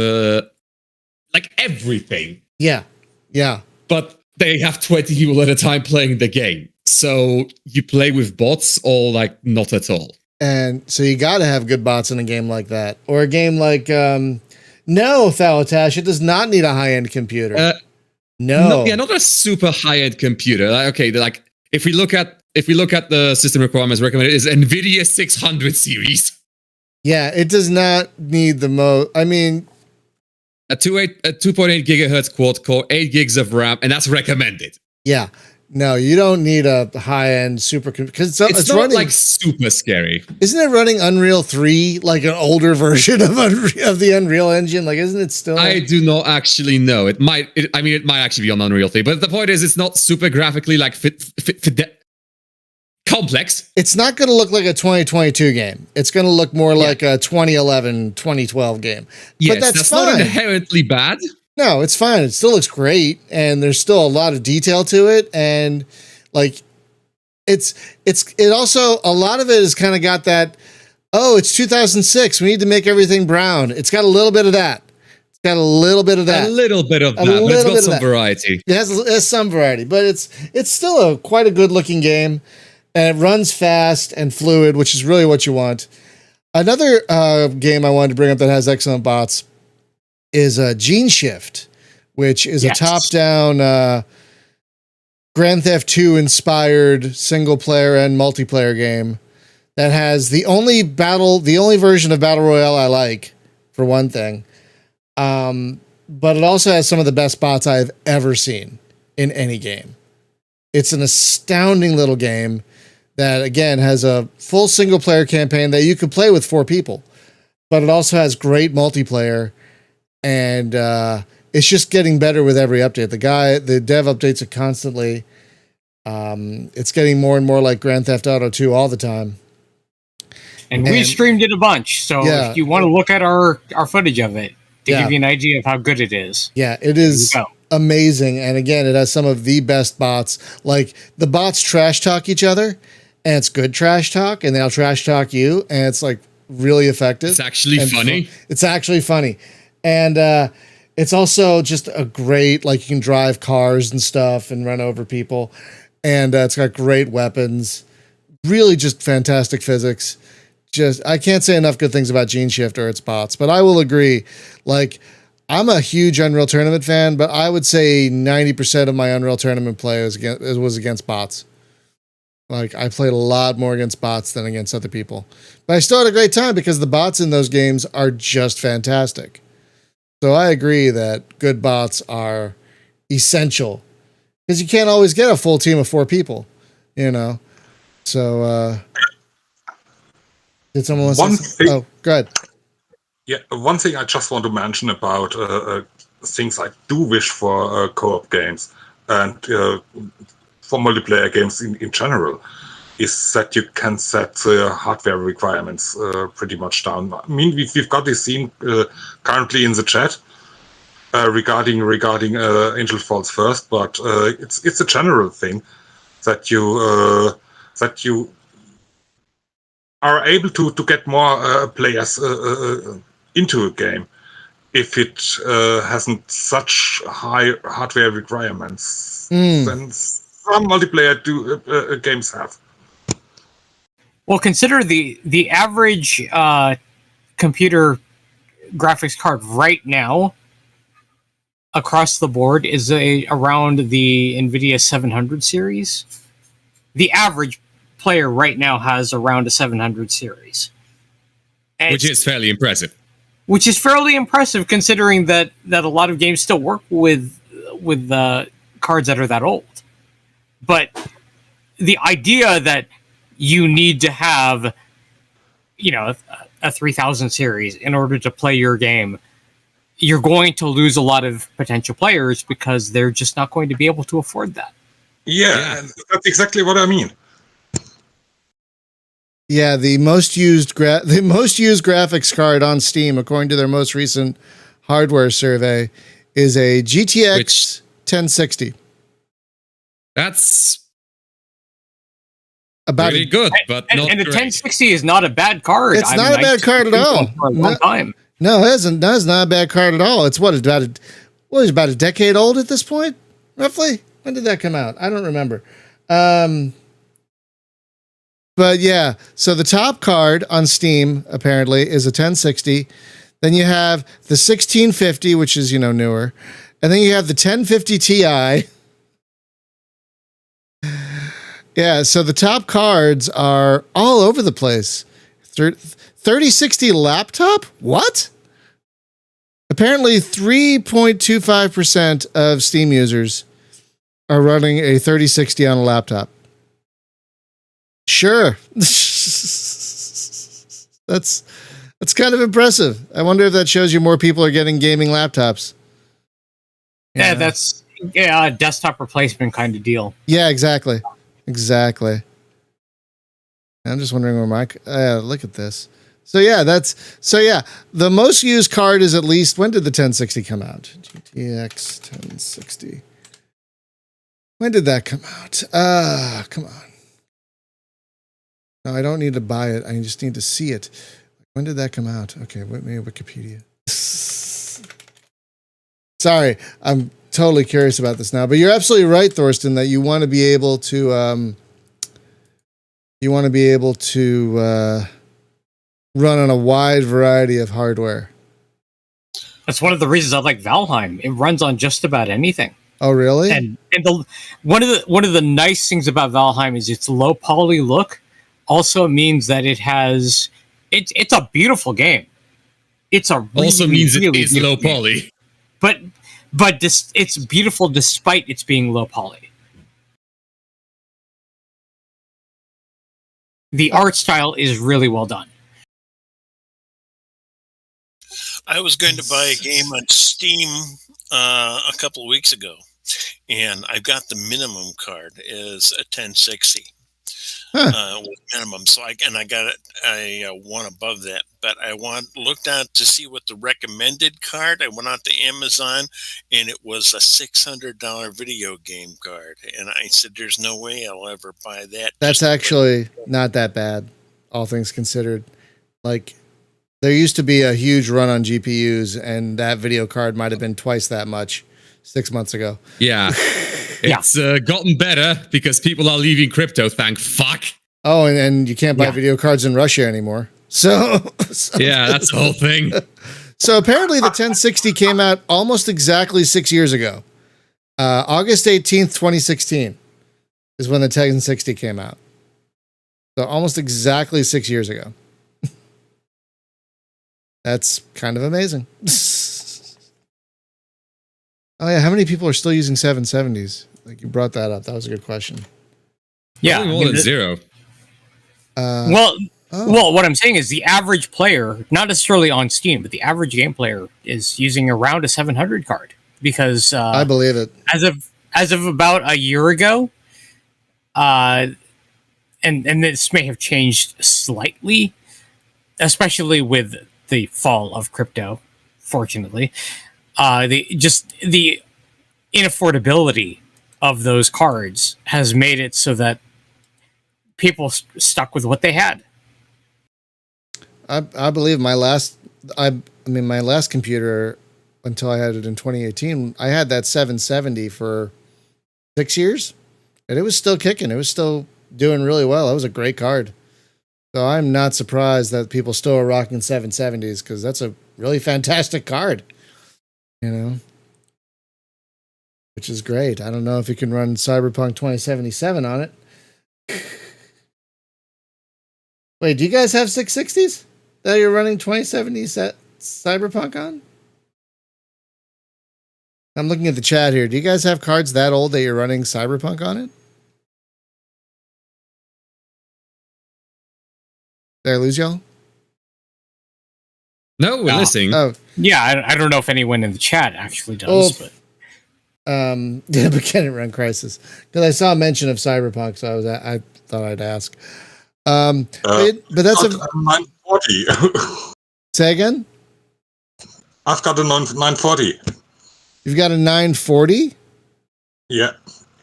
like everything. Yeah. But they have 20 people at a time playing the game. So you play with bots or like not at all. And so you got to have good bots in a game like that, or a game like no, Thalatash. It does not need a high-end computer. No. Not a super high-end computer. Like, okay, like if we look at the system requirements recommended, is NVIDIA 600 series. Yeah, it does not need the most. I mean, A 2.8 gigahertz quad core, 8 gigs of RAM, and that's recommended. yeah, no, you don't need a high-end super because It's not running like super scary. Isn't it running Unreal 3, like an older version of the Unreal Engine? Like, isn't it still? I do not actually know. It might actually be on Unreal 3, but the point is, it's not super graphically like complex. It's not going to look like a 2022 game. It's going to look more like a 2011, 2012 game. Yes, but that's not fine. inherently bad. No, it's fine. It still looks great, and there's still a lot of detail to it, and like it also a lot of it has kind of got that. Oh, it's 2006. We need to make everything brown. It's got a little bit of that. It's got a little bit of that. A little bit of that, but it's got some variety. It has some variety, but it's still quite a good looking game, and it runs fast and fluid, which is really what you want. Another game I wanted to bring up that has excellent bots is Gene Shift, which is a top-down Grand Theft 2 inspired single player and multiplayer game that has the only version of Battle Royale I like, for one thing. But it also has some of the best bots I've ever seen in any game. It's an astounding little game that, again, has a full single player campaign that you could play with 4 people, but it also has great multiplayer. And it's just getting better with every update. The dev updates it constantly. It's getting more and more like Grand Theft Auto 2 all the time. And we streamed it a bunch. So if you want to look at our footage of it to give you an idea of how good it is. Yeah, it is amazing. And again, it has some of the best bots. Like the bots trash talk each other, and it's good trash talk, and they'll trash talk you, and it's like really effective. It's actually funny. It's actually funny. And it's also just a great, like you can drive cars and stuff and run over people. And it's got great weapons. Really just fantastic physics. I can't say enough good things about Gene Shift or its bots, but I will agree. Like I'm a huge Unreal Tournament fan, but I would say 90% of my Unreal Tournament play was against bots. Like, I played a lot more against bots than against other people. But I still had a great time because the bots in those games are just fantastic. So I agree that good bots are essential. Because you can't always get a full team of 4 people, you know? So, did someone want to say? Oh, go ahead. Yeah, one thing I just want to mention about things I do wish for co-op games and for multiplayer games in general is that you can set the hardware requirements pretty much down. I mean, we've got this scene currently in the chat regarding Angel Falls First, but it's a general thing that you are able to get more players into a game if it hasn't such high hardware requirements than some multiplayer games have. Well, consider the average computer graphics card right now across the board is around the NVIDIA 700 series. The average player right now has around a 700 series. Which is fairly impressive. Which is fairly impressive considering that a lot of games still work with cards that are that old. But the idea that you need to have, a 3000 series in order to play your game, you're going to lose a lot of potential players because they're just not going to be able to afford that. Yeah. That's exactly what I mean. Yeah, the most used graphics card on Steam, according to their most recent hardware survey, is a GTX 1060. That's about really good, but not and the great. 1060 is not a bad card. It's not a bad card at all. For a long time. No, it isn't. That's not a bad card at all. It's about a decade old at this point, roughly. When did that come out? I don't remember. But yeah, so the top card on Steam apparently is a 1060. Then you have the 1650, which is, newer. And then you have the 1050 Ti. Yeah, so the top cards are all over the place. 3060 laptop? What? Apparently 3.25% of Steam users are running a 3060 on a laptop. Sure. That's kind of impressive. I wonder if that shows you more people are getting gaming laptops. Yeah, that's a desktop replacement kind of deal. Yeah, exactly. I'm just wondering where my look at this. So yeah, the most used card is at least, when did the 1060 come out? GTX 1060. When did that come out? Come on. No, I don't need to buy it. I just need to see it. When did that come out? Okay, maybe Wikipedia. Say I'm totally curious about this now, but you're absolutely right, Thorsten, that you want to be able to run on a wide variety of hardware. That's one of the reasons I like Valheim. It runs on just about anything. Oh, really? And one of the nice things about Valheim is its low poly look also means that it's a beautiful game. It's a really, also means really it is low poly. But it's beautiful despite its being low poly. The art style is really well done. I was going to buy a game on Steam a couple of weeks ago, and I got the minimum card is a 1060 with minimum. So I got a one above that, but I looked out to see what the recommended card. I went out to Amazon, and it was a $600 video game card, and I said, "There's no way I'll ever buy that." That's actually not that bad, all things considered. Like, there used to be a huge run on GPUs, and that video card might have been twice that much 6 months ago. Yeah. It's gotten better because people are leaving crypto, thank fuck. Oh, and you can't buy video cards in Russia anymore. So yeah, that's the whole thing. So apparently the 1060 came out almost exactly 6 years ago. August 18th, 2016 is when the 1060 came out. So almost exactly 6 years ago. That's kind of amazing. Oh yeah, how many people are still using 770s? Like you brought that up. That was a good question. Yeah, Probably more than zero. Well, what I'm saying is the average player, not necessarily on Steam, but the average game player is using around a 700 card because I believe it. As of about a year ago, and this may have changed slightly, especially with the fall of crypto. Fortunately, the inaffordability of those cards has made it so that people stuck with what they had. I believe my last computer until I had it in 2018, I had that 770 for 6 years and it was still kicking. It was still doing really well. That was a great card. So I'm not surprised that people still are rocking 770s because that's a really fantastic card, you know, which is great. I don't know if you can run Cyberpunk 2077 on it. Wait, do you guys have 660s that you're running 2070 Cyberpunk on? I'm looking at the chat here. Do you guys have cards that old that you're running Cyberpunk on it? Did I lose y'all? No, we're listening. Oh, Yeah, I don't know if anyone in the chat actually does, but yeah, but can it run Crisis? Because I saw a mention of Cyberpunk, so I thought I'd ask. But that's a 940. Say again? I've got a 940. You've got a 940? Yeah,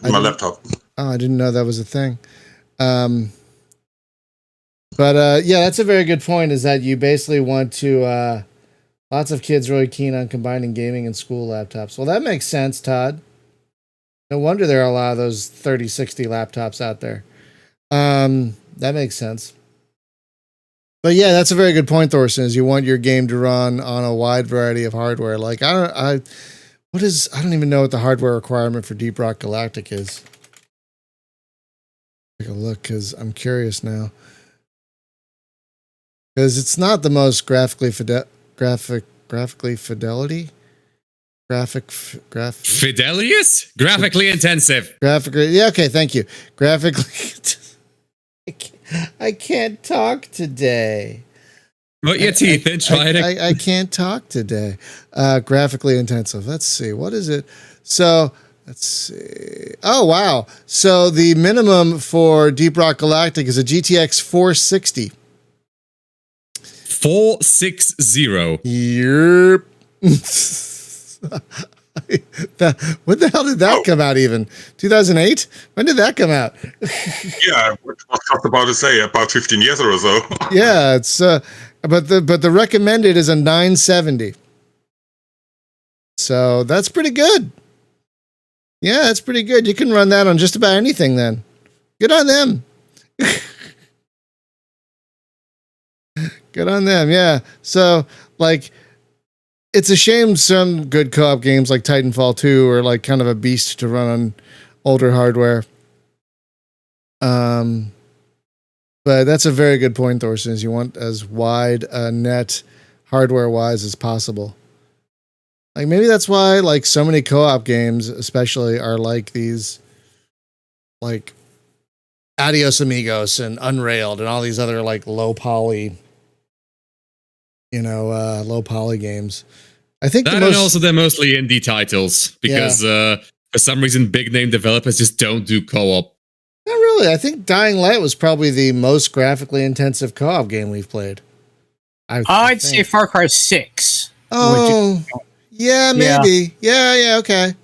my laptop. Oh, I didn't know that was a thing. But yeah, that's a very good point, is that you basically want to, lots of kids really keen on combining gaming and school laptops. Well, that makes sense, Todd. No wonder there are a lot of those 3060 laptops out there. That makes sense. But yeah, that's a very good point, Thorsten, is you want your game to run on a wide variety of hardware. Like, I don't even know what the hardware requirement for Deep Rock Galactic is. Take a look, because I'm curious now. Because it's not the most graphically Graphically intensive. Graphically, yeah, okay, thank you. Graphically, I can't talk today. Put your teeth in, try it. I can't talk today. Graphically intensive. Let's see. What is it? So, let's see. Oh, wow. So, the minimum for Deep Rock Galactic is a GTX 460. 460. Yep. When the hell did that come out even? 2008? When did that come out? Yeah, I was just about to say about 15 years or so. Yeah, it's but the recommended is a 970. So that's pretty good. Yeah, that's pretty good. You can run that on just about anything then. Good on them. Good on them, yeah. So, like, it's a shame some good co-op games like Titanfall 2 are like kind of a beast to run on older hardware. But that's a very good point, Thorsten, is you want as wide a net hardware-wise as possible. Like, maybe that's why, like, so many co-op games especially are like these, like, Adios Amigos and Unrailed and all these other, like, low poly games. I think that and also they're mostly indie titles because for some reason big name developers just don't do co-op. Not really. I think Dying Light was probably the most graphically intensive co-op game we've played. I'd say Far Cry 6. Oh, yeah, maybe. Yeah, okay.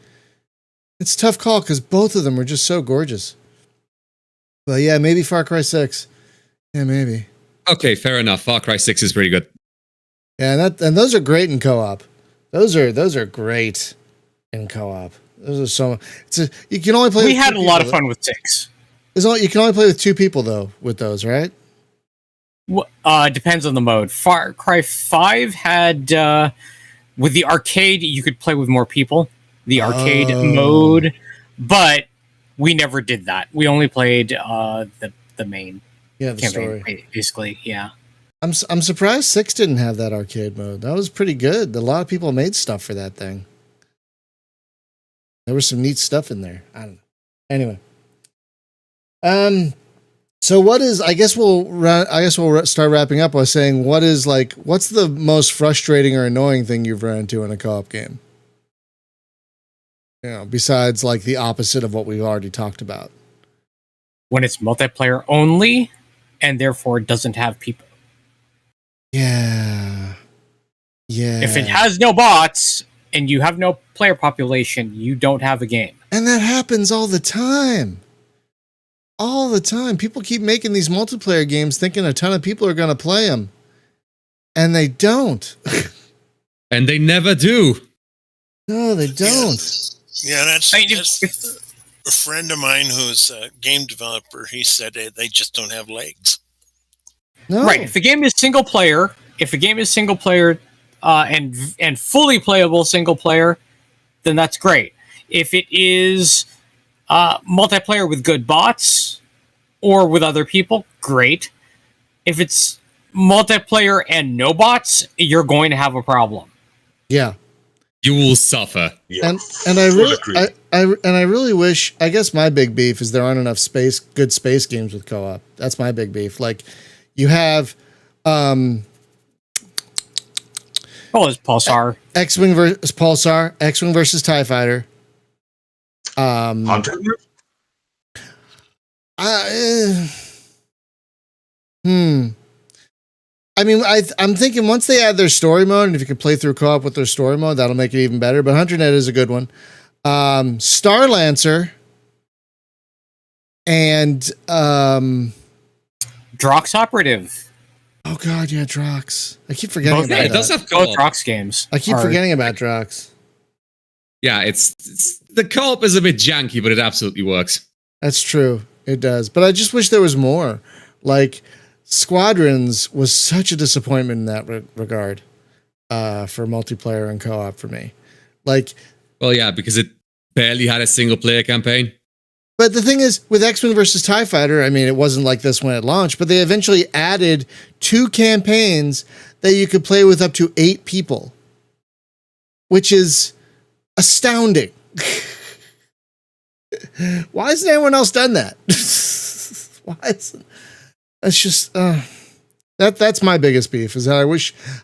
It's a tough call because both of them were just so gorgeous. But yeah, maybe Far Cry 6. Yeah, maybe. Okay, fair enough. Far Cry 6 is pretty good. Yeah, and those are great in co-op. Those are great in co-op. Those are so. You can only play. We had a lot of fun with 6. You can only play with 2 people though with those, right? Depends on the mode. Far Cry 5 had with the arcade, you could play with more people. The arcade mode, but we never did that. We only played the main the campaign, story. basically. Yeah. I'm surprised 6 didn't have that arcade mode. That was pretty good. A lot of people made stuff for that thing. There was some neat stuff in there. I don't know. Anyway. So what is? I guess we'll start wrapping up by saying what's the most frustrating or annoying thing you've run into in a co-op game? You know, besides like the opposite of what we've already talked about. When it's multiplayer only, and therefore doesn't have people. Yeah. If it has no bots and you have no player population, you don't have a game. And that happens all the time. All the time. People keep making these multiplayer games thinking a ton of people are going to play them. And they don't. And they never do. No, they don't. Yeah, that's a friend of mine who's a game developer. He said they just don't have legs. No. Right. If the game is single player, and fully playable single player, then that's great. If it is multiplayer with good bots or with other people, great. If it's multiplayer and no bots, you're going to have a problem. Yeah. You will suffer. Yeah. And I really wish, I guess my big beef is there aren't enough good space games with co-op. That's my big beef. Like you have it's Pulsar. X-Wing versus Pulsar, X-Wing versus TIE Fighter. Hunter? I mean, I'm thinking once they add their story mode, and if you can play through co-op with their story mode, that'll make it even better. But HunterNet is a good one. Star Lancer and Drox Operative. Oh god, yeah, Drox. I keep forgetting about it that. does have Both co-op. Drox games. I keep forgetting about Drox. Yeah, it's the co-op is a bit janky, but it absolutely works. That's true. It does. But I just wish there was more. Like Squadrons was such a disappointment in that regard for multiplayer and co-op for me. Like, well, yeah, because it barely had a single player campaign. But the thing is, with X-Men versus TIE Fighter, I mean, it wasn't like this when it launched, but they eventually added 2 campaigns that you could play with up to 8 people, which is astounding. Why hasn't anyone else done that? Why isn't? That's just that's my biggest beef. Is that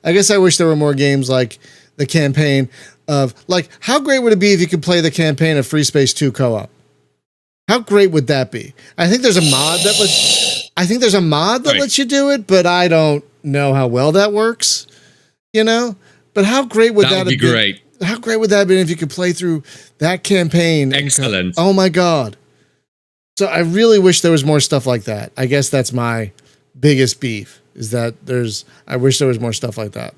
I guess I wish there were more games like the campaign of like how great would it be if you could play the campaign of Free Space 2 co-op? How great would that be? I think there's a mod that lets you do it, but I don't know how well that works. You know, but how great would that be? Great. How great would that have been if you could play through that campaign? Excellent. Oh my god. So I really wish there was more stuff like that. I guess that's my biggest beef is that I wish there was more stuff like that.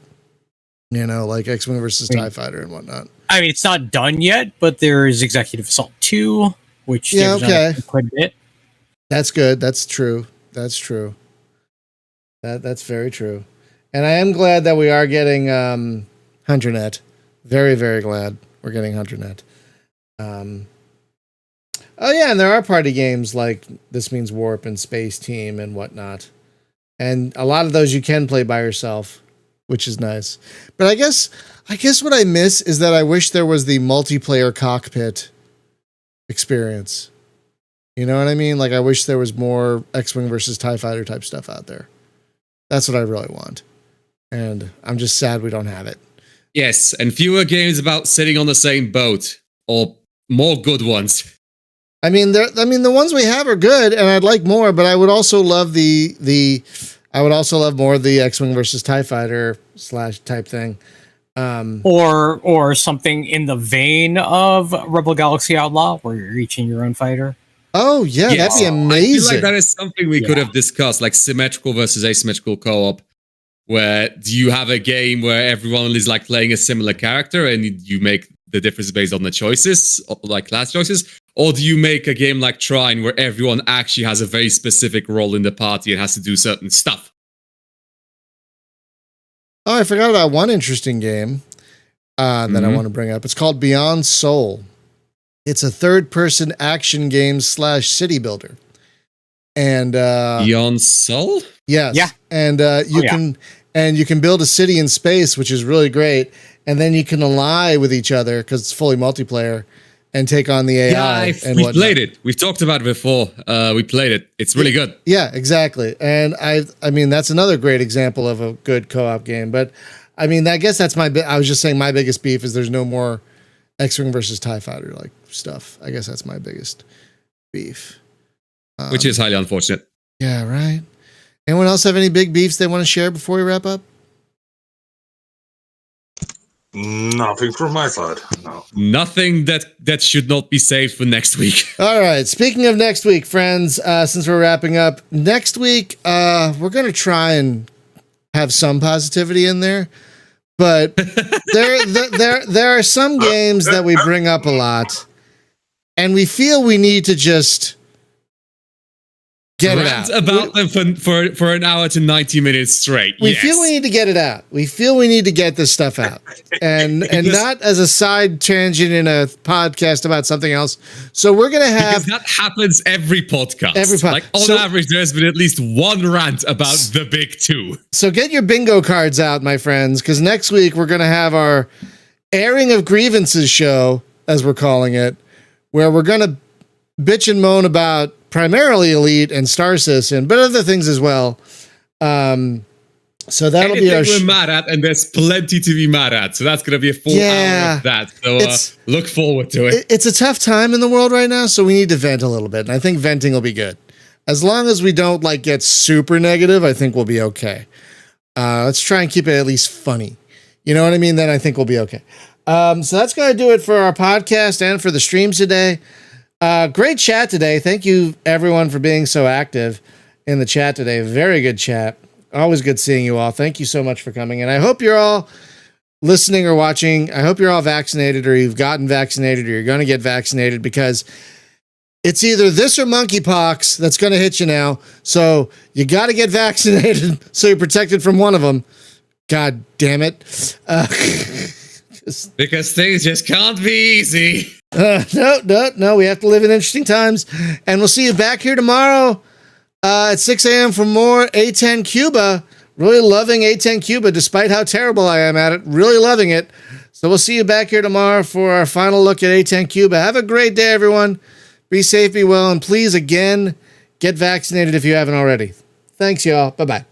You know, like X-Wing versus TIE Fighter and whatnot. I mean, it's not done yet, but there's Executive Assault 2, which quite a bit. That's good. That's true. That's true. That's very true. And I am glad that we are getting HunterNet. Very, very glad we're getting HunterNet. Oh yeah, and there are party games like This Means Warp and Space Team and whatnot. And a lot of those you can play by yourself, which is nice. But I guess what I miss is that I wish there was the multiplayer cockpit experience. You know what I mean? Like I wish there was more X-Wing versus TIE Fighter type stuff out there. That's what I really want. And I'm just sad we don't have it. Yes, and fewer games about sitting on the same boat, or more good ones. I mean, the ones we have are good, and I'd like more. But I would also love I would also love more of the X-Wing versus TIE Fighter / type thing, or something in the vein of Rebel Galaxy Outlaw, where you're each in your own fighter. Oh yeah, yes. That'd be amazing. I feel like that is something we could have discussed, like symmetrical versus asymmetrical co-op. Where do you have a game where everyone is like playing a similar character and you make the difference based on the choices, like class choices? Or do you make a game like Trine where everyone actually has a very specific role in the party and has to do certain stuff? Oh, I forgot about one interesting game that I want to bring up. It's called Beyond Soul. It's a third-person action game / city builder. And Beyond Soul? yes. Yeah. And you can build a city in space, which is really great. And then you can ally with each other because it's fully multiplayer and take on the AI. Yeah, we've played it. We've talked about it before. We played it. It's really good. Yeah, exactly. And I mean, that's another great example of a good co-op game. But I mean, I guess that's I was just saying my biggest beef is there's no more X-Wing versus TIE Fighter like stuff. I guess that's my biggest beef. Which is highly unfortunate. Yeah, right. Anyone else have any big beefs they want to share before we wrap up? Nothing from my side. No. Nothing that should not be saved for next week. All right. Speaking of next week, friends, since we're wrapping up, next week we're going to try and have some positivity in there. But there are some games that we bring up a lot, and we feel we need to just get it out. About them for an hour to 90 minutes straight. We feel we need to get it out. We feel we need to get this stuff out. And not as a side tangent in a podcast about something else. So we're going to have... Because that happens every podcast. Like, on average, there's been at least one rant about the big two. So get your bingo cards out, my friends, because next week we're going to have our airing of grievances show, as we're calling it, where we're going to bitch and moan about primarily Elite and Star Citizen, but other things as well. So that'll be our we're mad at, and there's plenty to be mad at. So that's going to be a full hour of that. So look forward to it. It's a tough time in the world right now, so we need to vent a little bit, and I think venting will be good. As long as we don't get super negative, I think we'll be okay. Let's try and keep it at least funny. You know what I mean? Then I think we'll be okay. So that's going to do it for our podcast and for the streams today. Great chat today. Thank you, everyone, for being so active in the chat today. Very good chat. Always good seeing you all. Thank you so much for coming. And I hope you're all listening or watching. I hope you're all vaccinated, or you've gotten vaccinated, or you're going to get vaccinated, because it's either this or monkeypox that's going to hit you now. So you got to get vaccinated so you're protected from one of them. God damn it. Because things just can't be easy. No. We have to live in interesting times. And we'll see you back here tomorrow at 6 a.m. for more A10 Cuba. Really loving A10 Cuba, despite how terrible I am at it. Really loving it. So we'll see you back here tomorrow for our final look at A10 Cuba. Have a great day, everyone. Be safe, be well, and please, again, get vaccinated if you haven't already. Thanks, y'all. Bye-bye.